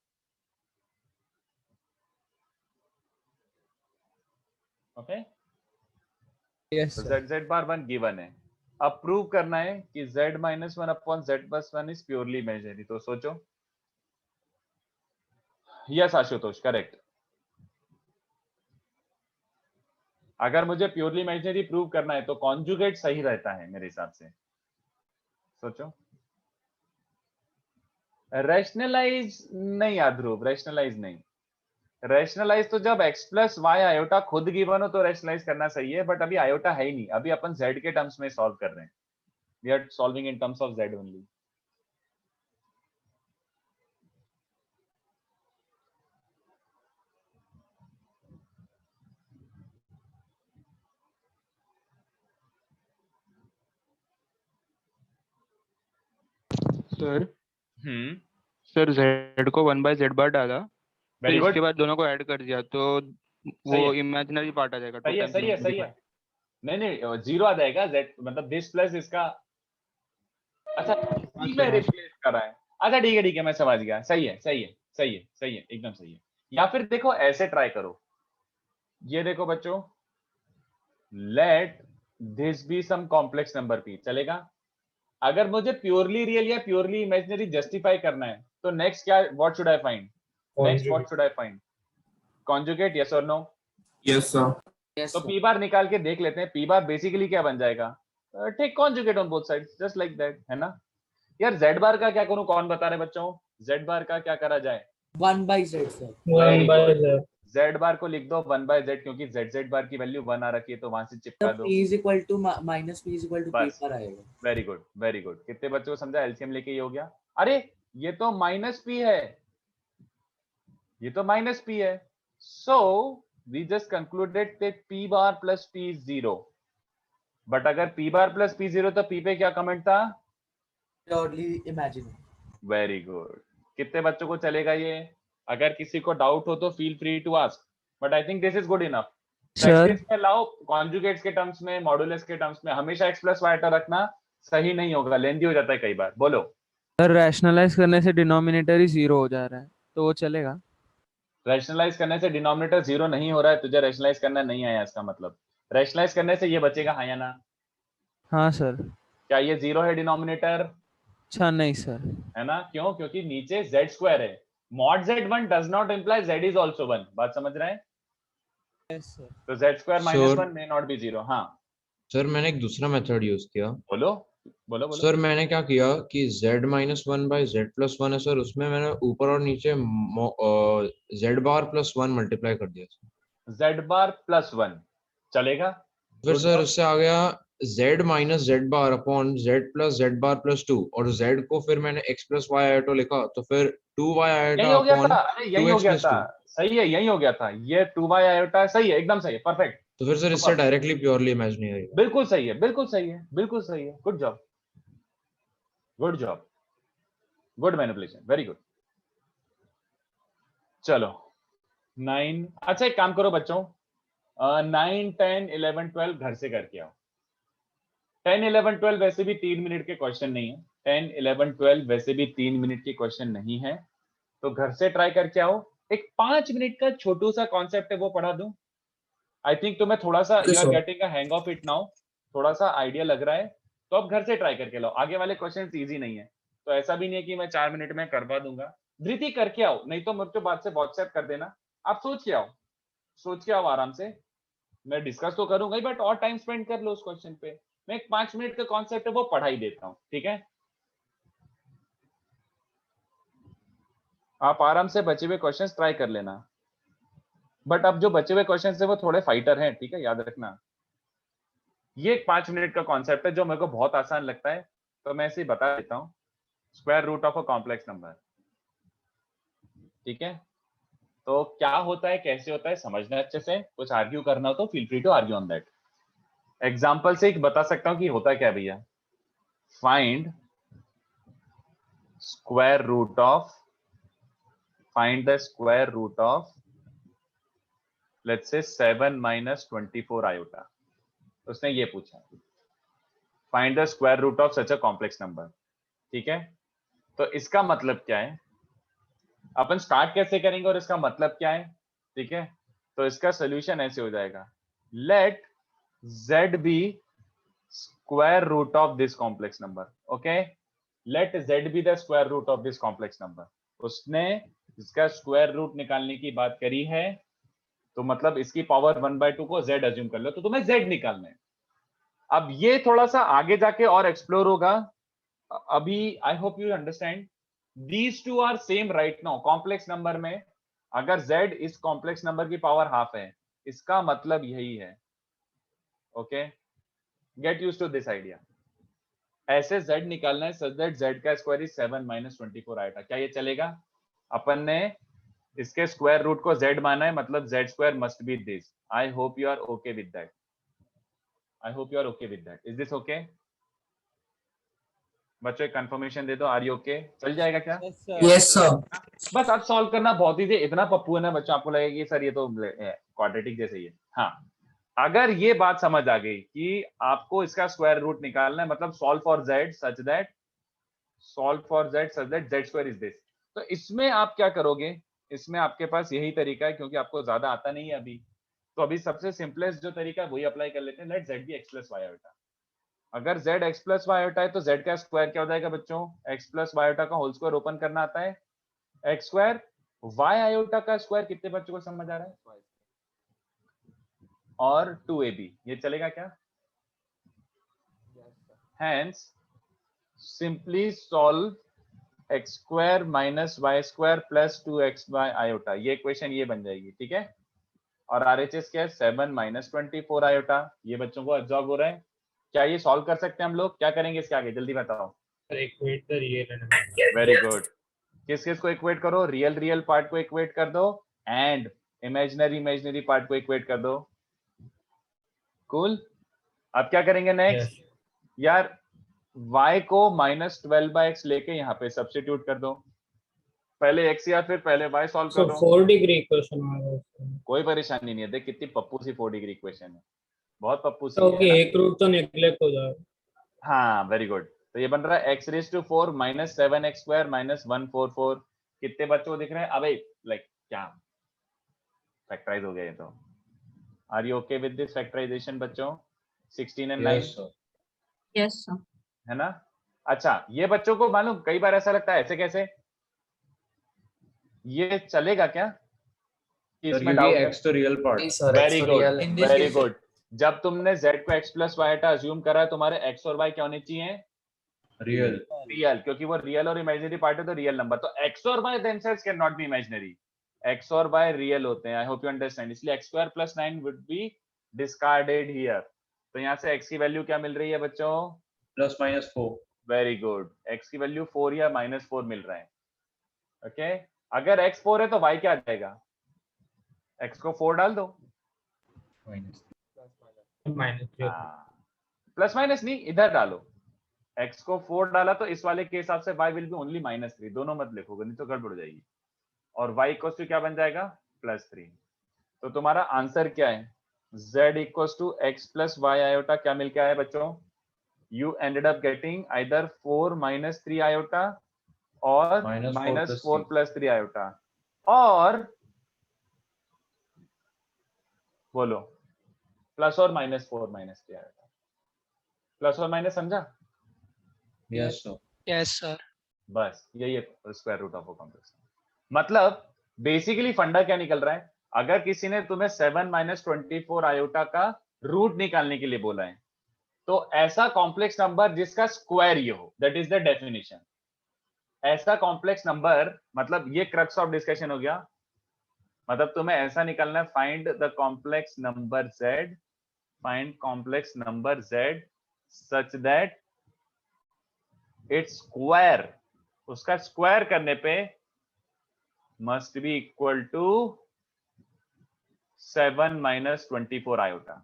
Okay, yes Z z bar 1 given है। अब प्रूव करना है कि z minus 1 upon z plus 1 is purely imaginary, तो सोचो। Yes Ashutosh, correct. अगर मुझे प्योरली इमेजिनरी प्रूव करना है तो कॉन्जुगेट सही रहता है मेरे हिसाब से, सोचो। रैशनलाइज नहीं याद ध्रुव, रैशनलाइज नहीं। रैशनलाइज तो जब x प्लस वाई आयोटा खुद गिवन हो तो रैशनलाइज करना सही है, बट अभी आयोटा है ही नहीं, अभी अपन z के टर्म्स में सॉल्व कर रहे हैं, we are solving in terms of z only. Sir sir z को 1/z बार डाला, फिर वेरी गुड, इसके बाद दोनों को ऐड कर दिया तो वो इमेजिनरी पार्ट आ जाएगा। सही है सही है सही है। नहीं नहीं, जीरो आ जाएगा, z मतलब दिस प्लस इसका, अच्छा इसी में रिप्लेस कर रहा है। अच्छा ठीक है मैं समझ गया, सही है सही है सही है सही है, एकदम सही है। या फिर देखो ऐसे ट्राई करो, ये देखो बच्चों, let this be some complex number p, चलेगा? अगर मुझे प्योरली रियल या प्योरली इमेजिनरी जस्टिफाई करना है तो नेक्स्ट क्या, what should I find? Next what should I find? Conjugate, yes और नो? Yes sir. तो p बार निकाल के देख लेते हैं, p बार बेसिकली क्या बन जाएगा? Take conjugate on both sides just like that, है ना? यार z बार का क्या करूं, कौन बता रहे बच्चों? z बार का क्या करा जाए? 1/z sir. 1/z। z बार को लिख दो 1/z, क्योंकि z बार की वैल्यू 1 आ रखी है तो वहां से चिपका दो। p is equal to minus p is equal to p पर आएगा। वेरी गुड वेरी गुड, कितने बच्चों को समझा? एलसीएम लेके ये हो गया। अरे ये तो माइनस p है, ये तो माइनस p है, so we just concluded that p bar plus p is 0। But अगर p बार प्लस p 0 तो p पे क्या कमेंट था? Purely imaginary. वेरी गुड, कितने बच्चों को चलेगा ये? अगर किसी को डाउट हो तो feel free to ask, but I think this is good enough. Practice में लाओ, कॉन्जुगेट्स के टर्म्स में, मॉडुलस के टर्म्स में हमेशा x प्लस वाई रखना, सही नहीं होगा, लेंथी हो जाता है कई बार। बोलो सर, रैशनलाइज करने से डिनोमिनेटर ही 0 हो जा रहा है तो वो चलेगा? रैशनलाइज करने से डिनोमिनेटर 0 नहीं हो रहा है, तुझे रैशनलाइज करना नहीं आया, इसका मतलब रैशनलाइज करने से ये बचेगा, हाँ या ना? हाँ सर। क्या ये 0 है डिनोमिनेटर? अच्छा नहीं सर। है ना, क्यों? क्योंकि नीचे z स्क्वायर है। Mod z1 does not imply z is also 1, बात समझ रहे हैं? Yes sir. तो z square minus 1 may not B 0। हाँ सर मैंने एक दूसरा मेथड यूज किया। बोलो बोलो बोलो। सर मैंने क्या किया कि z माइनस 1/z प्लस 1 है सर, उसमें मैंने ऊपर और नीचे z बार प्लस 1 मल्टीप्लाई कर दिया। z बार प्लस 1 चलेगा? फिर सर उससे आ गया z minus z bar upon z plus z bar plus 2, और z को फिर मैंने x प्लस वाई आयोटा लिखा, तो फिर 2y iota upon 2x plus 2। सही है, यही हो गया था, ये 2y आयोटा सही है, एकदम सही है, परफेक्ट। तो फिर सर इससे डायरेक्टली प्योरली इमेजिनरी। बिल्कुल सही है, बिल्कुल सही है, बिल्कुल सही है, good job good job, good manipulation, very good. चलो 9, अच्छा एक काम करो बच्चों, 9, 10, 11, 12 घर से करके आओ। 10, 11, 12 वैसे भी 3 मिनट के क्वेश्चन नहीं है, 10, 11, 12 वैसे भी 3 मिनट के क्वेश्चन नहीं है, तो घर से ट्राई करके आओ। एक 5 मिनट का छोटू सा कॉन्सेप्ट है, वो पढ़ा दूं। आई थिंक तुम्हें थोड़ा सा you are getting a hang of it now, थोड़ा सा आइडिया लग रहा है, तो अब घर से ट्राई करके लो। आगे वाले क्वेश्चन इजी नहीं है, तो ऐसा भी नहीं है कि मैं 4 मिनट में करवा दूंगा, धृति करके आओ, नहीं तो मुझे बाद से व्हाट्सएप कर देना, आप सोच के आओ आराम से, मैं डिस्कस तो करूंगा ही बट और टाइम स्पेंड कर लो उस क्वेश्चन पे। मैं एक 5 मिनट का कॉन्सेप्ट है वो पढ़ा ही देता हूं, ठीक है? आप आराम से बचे हुए क्वेश्चंस ट्राई कर लेना, बट अब जो बचे हुए क्वेश्चंस है वो थोड़े फाइटर हैं, ठीक है, याद रखना। ये एक 5 मिनट का कॉन्सेप्ट है जो मेरे को बहुत आसान लगता है, तो मैं इसे बता देता हूं। Square root of a complex number, ठीक है? तो क्या होता है, कैसे होता है, समझना अच्छे से। कुछ आर्ग्यू करना हो तो feel free to argue on that. Example से एक बता सकता हूं कि होता क्या भैया। Find square root of, find the square root of let's say 7 - 24 iota. उसने ये पूछा, find the square root of such a complex number, ठीक है? तो इसका मतलब क्या है, अपन स्टार्ट कैसे करेंगे और इसका मतलब क्या है, ठीक है? तो इसका सोल्यूशन ऐसे हो जाएगा, let z be square root of this complex number, okay? Let z be the square root of this complex number. उसने इसका स्क्वायर रूट निकालने की बात करी है, तो मतलब इसकी पावर 1/2 को z अज्यूम कर लो, तो तुम्हें z निकालना है। अब ये थोड़ा सा आगे जाके और एक्सप्लोर होगा, अभी I hope you understand. These two are same right now. Complex number में अगर z इस कॉम्प्लेक्स नंबर की पावर हाफ है, इसका मतलब यही है, okay? Get used to this idea. ऐसे z निकालना है सच दैट z का स्क्वायर इज 7 - 24 आएगा। क्या ये चलेगा? अपन ने इसके स्क्वायर रूट को z माना है, मतलब z square must be this. I hope you are okay with that. I hope you are okay with that. Is this okay? बच्चों एक कंफर्मेशन दे दो, आर यू ओके? चल जाएगा क्या? Yes sir. बस अब सॉल्व करना बहुत ही इतना पप्पू है ना बच्चों, आपको लगेगा कि सर ये तो क्वाड्रेटिक जैसे ही है। हाँ, अगर ये बात समझ आ गई कि आपको इसका स्क्वायर रूट निकालना है, मतलब solve for z such that z square is this, तो इसमें आप क्या करोगे? इसमें आपके पास यही तरीका है, क्योंकि आपको ज्यादा आता नहीं है अभी, तो अभी सबसे सिंपलेस्ट जो तरीका है वही अप्लाई कर लेते हैं। Let z be x + y iota. अगर z x + y आयोटा है तो z का स्क्वायर क्या हो जाएगा बच्चों? x + y आयोटा का होल स्क्वायर ओपन करना आता है, x स्क्वायर। y आयोटा का स्क्वायर कितने बच्चों को समझ आ रहा है? और 2ab, ये चलेगा क्या? Hence, simply solve x square minus y square plus 2xy iota. ये इक्वेशन ये बन जाएगी, ठीक है? और RHS क्या है? 7 - 24 आयोटा। ये बच्चों को एब्जॉर्ब हो रहा है। क्या ये सॉल्व कर सकते हैं हम लोग? क्या करेंगे इसके आगे, जल्दी बताओ। Equate the real and very good. किस किस को इक्वेट करो? रियल पार्ट को इक्वेट कर दो एंड इमेजिनरी पार्ट को इक्वेट कर दो। कूल। अब क्या करेंगे नेक्स्ट? यार y को -12/x लेके यहाँ पे सब्स्टिट्यूट कर दो। पहले x या फिर पहले y सॉल्व सो करो। 4 डिग्री इक्वेशन आ रहा है। कोई परेशानी नहीं है, देख कितनी पप्पू सी 4 डिग्री इक्वेशन है, बहुत पप्पू सी तो है ना? एक रूट तो नेग्लेक्ट हो जाएगा। हाँ वेरी गुड। तो ये बन रहा है x⁴ - 7x² - 144। कितने बच्चों को दिख रहे हैं? अबे लाइक क्या फैक्टराइज हो गया ये तो। Are you okay with this factorization बच्चों? 16 and 9 यस सर। है ना? अच्छा, ये बच्चों को मालूम कई बार ऐसा लगता है ऐसे कैसे, ये चलेगा क्या कि इसमें डाउट है? x तो real part. Very good very good. जब तुमने z को x + y अज्यूम करा है, तुम्हारे x और y क्या होने चाहिए? रियल। क्योंकि वो रियल और इमेजिनरी पार्ट है तो रियल नंबर। तो x और y themselves can not be imaginary, x और y रियल होते हैं। आई होप यू अंडरस्टैंड। इसलिए x² + 9 would be discarded here. तो यहाँ से x की वैल्यू क्या मिल रही है बच्चों? +-4। Very good. x की वैल्यू 4 या -4 मिल रहा है, ओके? अगर x 4 है तो y क्या आ जाएगा? x को 4 डाल दो, प्लस माइनस नहीं, इधर डालो। x को 4 डाला तो इस वाले के हिसाब से y विल बी ओनली -3, दोनों मत लिखोगे नहीं तो गड़बड़ हो जाएगी। और y इक्वल टू क्या बन जाएगा? +3। तो तुम्हारा आंसर क्या है? z equal to x + y iota क्या मिल के आया बच्चों? You ended up getting either 4 - 3 iota or -4 + 3 iota, और बोलो प्लस और -4 - 3 iota। प्लस और माइनस समझा? Yes sir. Yes sir. बस यही है square root of a complex. मतलब बेसिकली फंडा क्या निकल रहा है, अगर किसी ने तुम्हें 7 - 24 आयोटा का रूट निकालने के लिए बोला है, तो ऐसा कॉम्प्लेक्स नंबर जिसका स्क्वायर ये हो, दैट इज द डेफिनेशन। ऐसा कॉम्प्लेक्स नंबर, मतलब ये क्रक्स ऑफ डिस्कशन हो गया, मतलब तुम्हें ऐसा निकालना है, find the complex number z, find complex number z such that its square, उसका स्क्वायर करने पे must be equal to 7 - 24 iota.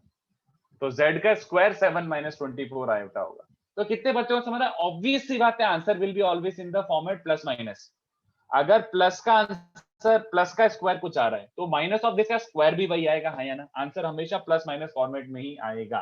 तो z का स्क्वायर 7 - 24 आयोटा होगा। तो कितने बच्चों को समझ है? ऑब्वियस सी बात है, answer will be always in the format plus minus. अगर प्लस का आंसर, प्लस का स्क्वायर कुछ आ रहा है, तो माइनस ऑफ दिस का स्क्वायर भी वही आएगा, है या ना? आंसर हमेशा प्लस माइनस फॉर्मेट में ही आएगा।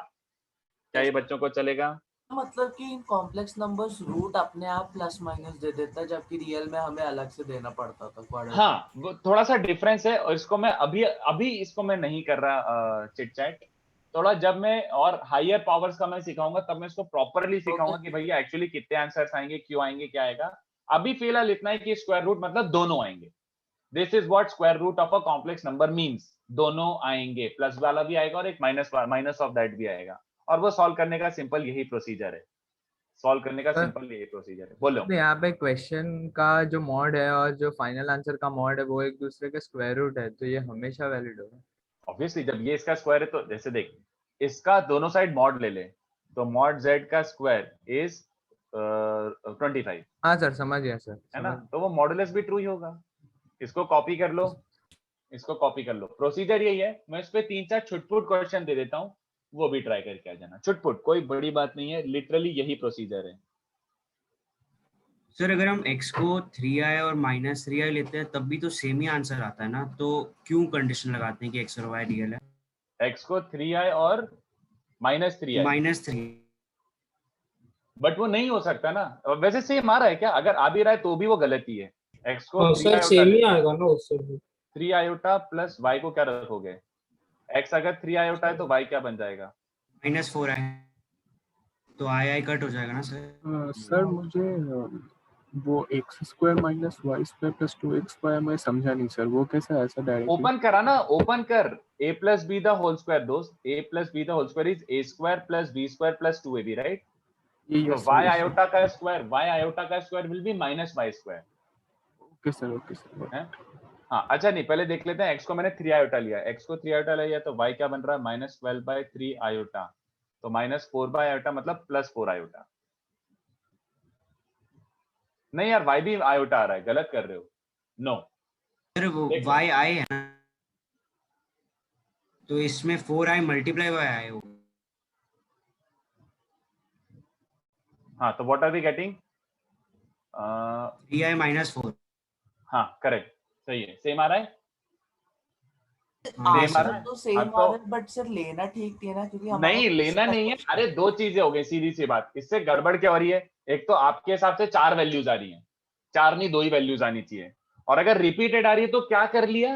क्या ये बच्चों को चलेगा? मतलब कि इन कॉम्प्लेक्स नंबर्स रूट अपने आप प्लस माइनस दे देता है, जबकि रियल में हमें अलग से देना पड़ता था क्वाड्रेटिक। हाँ, वो थोड़ा सा डिफरेंस है, और इसको मैं अभी इसको मैं नहीं कर रहा चिट चैट। थोड़ा जब मैं और हायर पावर्स का मैं सिखाऊंगा, तब मैं इसको प्रॉपरली सिखाऊंगा कि भैया एक्चुअली कितने आंसर्स आएंगे, क्यों आएंगे, क्या आएगा। अभी फिलहाल इतना है कि स्क्वायर रूट मतलब दोनों आएंगे। This is what square root of a complex number means, दोनों आएंगे, प्लस वाला भी आएगा और एक माइनस ऑफ दैट भी आएगा, और वो सॉल्व करने का सिंपल यही प्रोसीजर है। सॉल्व करने का सिंपल यही प्रोसीजर है। बोलो। तो यहाँ पे क्वेश्चन का जो मॉड है और जो फाइनल आंसर का मॉड है वो एक दूसरे के स्क्वायर रूट है, तो ये हमेशा वैलिड होगा। ऑब्वियसली जब ये इसका स्क्वायर है, तो जैसे देख, इसका दोनों साइड मॉड ले ले, तो मॉड z का स्क्वायर इज 25, हाँ सर, समझ गया सर, है ना? समझ। तो वो मॉडुलस भी ट्रू ही होगा। इसको कॉपी कर लो, इसको कॉपी कर लो। प्रोसीजर यही है। मैं इस पे 3-4 छुटपुट क्वेश्चन दे देता हूँ, वो भी ट्राई करके आ जाना। छुटपुट, कोई बड़ी बात नहीं है, लिटरली यही प्रोसीजर है। सर अगर हम x को 3i और -3i लेते हैं तब भी तो सेम ही आंसर आता है ना, तो क्यों कंडीशन लगाते हैं कि x और y रियल है? x को 3i और -3i, -3, बट वो नहीं हो सकता ना। वैसे सेम आ रहा है क्या? अगर आ भी रहा है तो भी वो गलत ही है। x को 3 सर सेम ही आएगा ना उससे भी। 3 आयोटा प्लस y को क्या रखोगे? x अगर 3 आयोटा है तो y क्या बन जाएगा? -4i, तो i कट हो जाएगा ना सर? सर मुझे वो x² - y² + 2xy मैं समझा नहीं सर, वो कैसा है ऐसा डायरेक्टली? ओपन करा ना, ओपन कर। a + b the whole square दोस्त, a + b the whole square is a² + b² + 2ab, right? तो y आयोटा का square will be -y²। Okay sir, okay sir. है? हाँ, अच्छा नहीं, पहले देख लेते हैं। x को मैंने 3 आयोटा लिया, x को 3 आयोटा लिया, तो y क्या बन रहा है? -12/3 आयोटा। तो -4 आयोटा मतलब +4 आयोटा। नहीं यार, y भी आयोटा आ रहा है, गलत कर रहे हो। नो, सर वो y i है ना, तो इसमें 4i × i होगा। हाँ, तो what are we getting? 3i - 4। हाँ, करेक्ट, सही है। सेम आ रहा है? आंसर तो सेम आ रहा है, बट सर लेना ठीक थी ना, क्योंकि नहीं लेना नहीं है। अरे दो चीजें हो गई, सीधी सी बात। इससे गड़बड़ क्या हो रही है? एक तो आपके हिसाब से 4 वैल्यूज आ रही हैं, 4 नहीं 2 ही वैल्यूज आनी चाहिए, और अगर रिपीटेड आ रही है तो क्या कर लिया?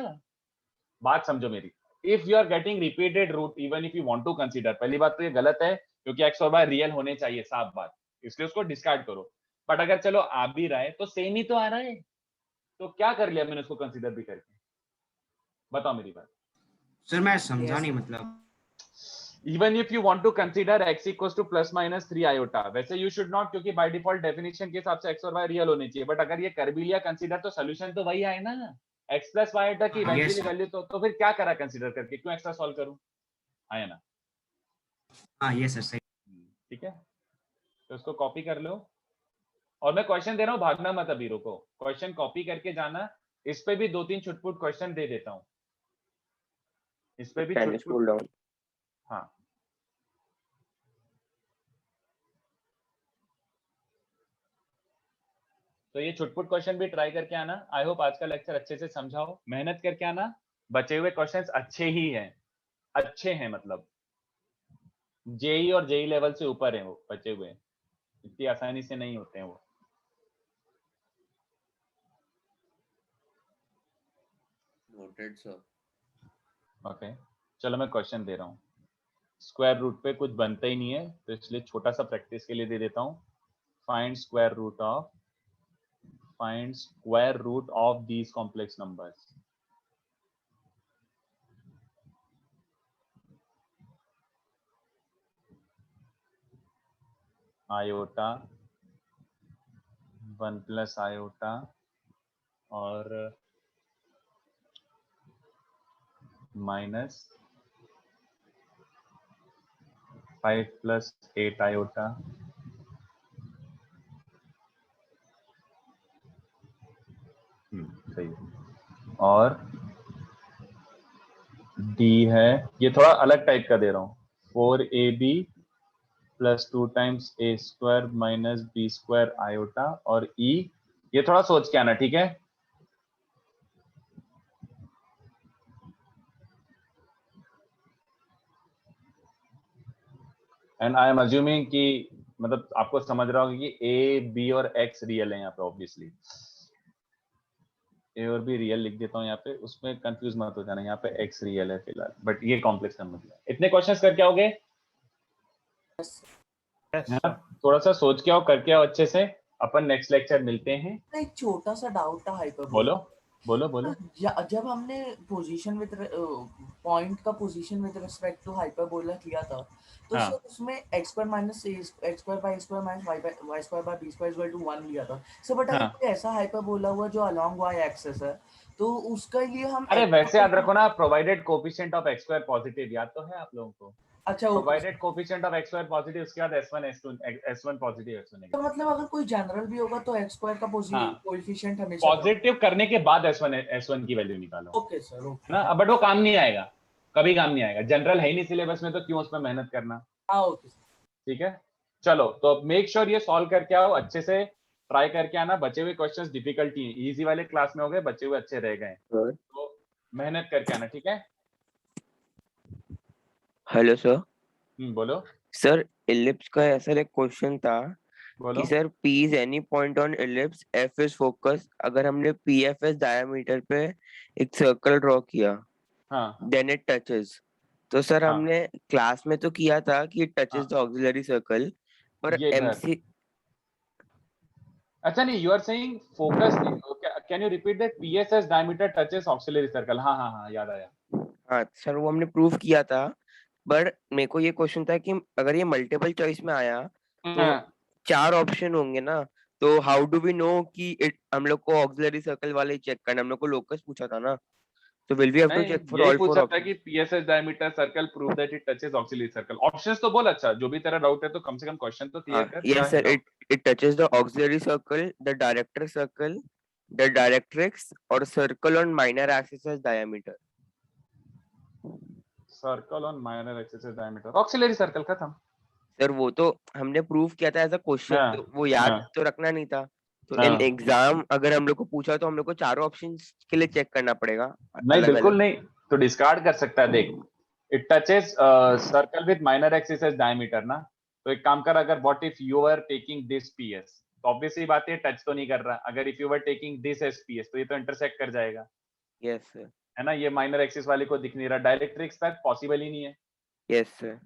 बात समझो मेरी। If you are getting repeated root, even if you want to consider, पहली बात तो ये गलत है, क्योंकि x और y रियल होने चाहिए, साफ बात, इसलिए उसको डिस्कार्ड करो। बट अगर चलो आ भी रहा है तो सेम ही तो आ रहा है, तो क्या कर लिया मैंने उसको कंसीडर भी करके? बताओ मेरी बात। सर मैं समझा नहीं, मतलब Even if you want to consider x equals to +-3 iota, वैसे you should not, क्योंकि by default definition के हिसाब से x और y रियल होने चाहिए। बट अगर ये कर भी लिया कंसीडर, तो सोल्यूशन तो वही आए ना, x + y iota की इवेंचुअली वैल्यू। तो फिर क्या करा कंसीडर करके? क्यों एक्स्ट्रा सॉल्व करूं? आया ना? हाँ ये सर सही। ठीक है, तो इसको कॉपी कर लो, और मैं क्वेश्चन दे रहा हूँ, भागना मत अभी, रुको। क्वेश्चन कॉपी करके जाना। इस पे भी 2-3 छुटपुट क्वेश्चन दे देता हूँ, इस पे भी छुटपुट। हाँ, तो ये छुटपुट क्वेश्चन भी ट्राई करके आना। आई होप आज का लेक्चर अच्छे से समझाओ, मेहनत करके आना। बचे हुए क्वेश्चंस अच्छे ही हैं, अच्छे हैं, मतलब जेई और जेई लेवल से ऊपर हैं वो बचे हुए, इतनी आसानी से नहीं होते हैं वो। Noted sir. ओके, चलो मैं क्वेश्चन दे रहा हूँ। स्क्वायर रूट पे कुछ बनता ही नहीं है, तो इसलिए छोटा सा प्रैक्टिस के लिए दे देता हूँ। Find square root of find square root of these complex numbers. iota 1 plus iota और minus 5 plus 8 iota सही है। और d है, ये थोड़ा अलग टाइप का दे रहा हूँ, 4ab plus 2 times a square minus b square iota और e, ये थोड़ा सोच के आना, ठीक है। एंड आई एम अज्यूमिंग कि मतलब आपको समझ रहा होगा कि a b और x रियल है यहाँ पे, ऑब्वियसली a और b रियल लिख देता हूँ यहाँ पे, उसमें कंफ्यूज मत हो जाना, यहाँ पे x रियल है फिलहाल, बट ये कॉम्प्लेक्स नंबर है। इतने क्वेश्चंस करके आओगे? थोड़ा सा सोच के आओ, करके आओ अच्छे से। अपन नेक्स्ट लेक्चर मिलते हैं। एक छोटा सा डाउट था हाइपरबोला। बोलो बोलो बोलो। जब हमने पोजीशन विद पॉइंट का position with respect to hyperbola किया था, तो हाँ। सर उसमें x square minus x square by x square minus y square by b square equal to 1 लिया था सर, बट अगर हाँ। कोई ऐसा हाइपरबोला हुआ जो अलोंग y एक्सिस है, तो उसका लिए हम अरे वैसे याद रखो ना, provided coefficient of x square positive, याद तो है आप लोगों को? अच्छा, provided coefficient of x square positive, उसके बाद s1 s1 पॉजिटिव s1 तो नेगेटिव। मतलब अगर कोई जनरल भी होगा तो x स्क्वायर का कोएफिशिएंट हमेशा पॉजिटिव करने के बाद s1 की वैल्यू निकालो। ओके सर, ओके ना, बट वो काम नहीं आएगा, कभी काम नहीं आएगा, जनरल है ही नहीं सिलेबस में, तो क्यों उसमें मेहनत करना। हाँ ओके ठीक है, चलो तो मेक श्योर ये सॉल्व करके आओ, अच्छे से ट्राई करके आना। बचे हुए क्वेश्चंस डिफिकल्टी है, इजी वाले क्लास में हो गए, बचे हुए अच्छे रह गए, तो मेहनत करके आना, ठीक है। Hello sir. बोलो सर, इलिप्स का ऐसा एक क्वेश्चन था बोलो। कि sir P is any point on ellipse, F is focus। अगर हमने PFS डायमीटर पे एक सर्कल ड्रॉ किया, हाँ, then it touches। तो सर हाँ। हमने क्लास में तो किया था कि touches हाँ। the auxiliary circle, पर ये इधर। MC अच्छा नहीं, you are saying focus, can you repeat that? PSS diameter touches auxiliary circle. हाँ हाँ हाँ, याद आया। हाँ सर, वो हमने प्रूव किया था, पर मेरे को ये क्वेश्चन था कि अगर ये मल्टीपल चॉइस में आया तो 4 ऑप्शन होंगे ना, तो हाउ डू वी नो कि हम लोग को ऑक्सिलरी सर्कल वाले चेक करना, हम लोग को लोकस पूछा था ना, तो विल वी हैव टू नहीं, चेक फॉर यही ऑल 4 पूछा था ऑप्शन। कि PSS diameter circle prove that it touches auxiliary circle. Options तो बोल, अच्छा जो भी तेरा डाउट है तो कम से कम क्वेश्चन तो क्लियर कर। Yes sir, it touches the auxiliary circle, the director circle, the directrix और circle on minor axis as diameter. Circle on minor axis as diameter, auxiliary circle खत्म। सर वो तो हमने प्रूव किया था एज अ क्वेश्चन, हाँ, तो वो याद हाँ, तो रखना नहीं था, तो हाँ। इन एग्जाम अगर हम लोग को पूछा तो हम लोग को चारों ऑप्शंस के लिए चेक करना पड़ेगा नहीं अलग बिल्कुल अलग। नहीं, तो डिस्कार्ड कर सकता है। देख, it touches circle with minor axis as diameter ना, तो एक काम कर, अगर what if you are taking this PS, तो ऑब्वियसली बात है टच तो नहीं कर रहा। अगर if you are taking this as PS, तो ये तो इंटरसेक्ट कर जाएगा, यस सर। है ना। ये माइनर एक्सिस वाले को दिख नहीं रहा, डायरेक्ट्रिक्स तक पॉसिबल ही नहीं है। Yes sir.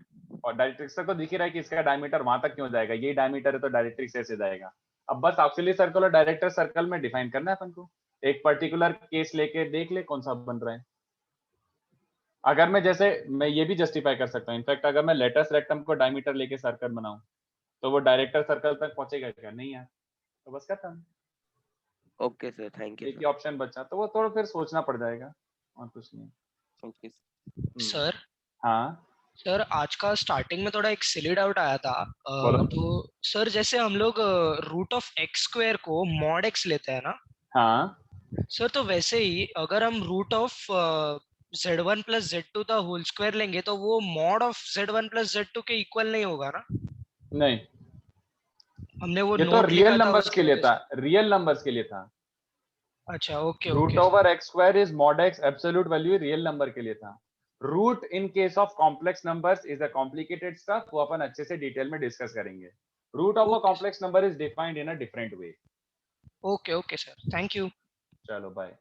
और डायरेक्ट्रिक्स तक तो दिख ही रहा है कि इसका डायमीटर वहां तक क्यों जाएगा, ये डायमीटर है तो डायरेक्ट्रिक्स ऐसे जाएगा। अब बस ऑक्सिलरी सर्कल और डायरेक्टर सर्कल में डिफाइन करना है अपन को, एक पर्टिकुलर केस लेके देख ले कौन सा बन रहा है। अगर मैं ये भी जस्टिफाई कर सकता हूँ, इनफैक्ट अगर मैं लेटस रेक्टम को डायमीटर लेके सर्कल बनाऊं, तो वो डायरेक्टर सर्कल तक पहुंचेगा क्या? नहीं यार, तो बस खत्म। ओके सर, थैंक यू एक ही ऑप्शन बचा, तो वो थोड़ा फिर सोचना पड़ जाएगा, और कुछ नहीं। Okay sir. हाँ सर, आज का स्टार्टिंग में थोड़ा एक सिली डाउट आया था। बोलो। तो सर जैसे हम लोग रूट ऑफ x स्क्वायर को मॉड x लेते हैं ना। हाँ सर, तो वैसे ही अगर हम root of z1 plus z2 का होल स्क्वायर लेंगे तो वो mod of z1 plus z2 के इक्वल नहीं होगा ना? नहीं, हमने वो ये तो नोट रियल लिखा था नंबर्स उसकी के लिए वजह था, रियल नंबर्स के लिए था। अच्छा, okay root okay over x square is mod x, absolute value real number के लिए था। Root in case of complex numbers is a complicated stuff, वो अपन अच्छे से डिटेल में डिस्कस करेंगे। Root of a complex number is defined in a different way. Okay sir, thank you. चलो बाय।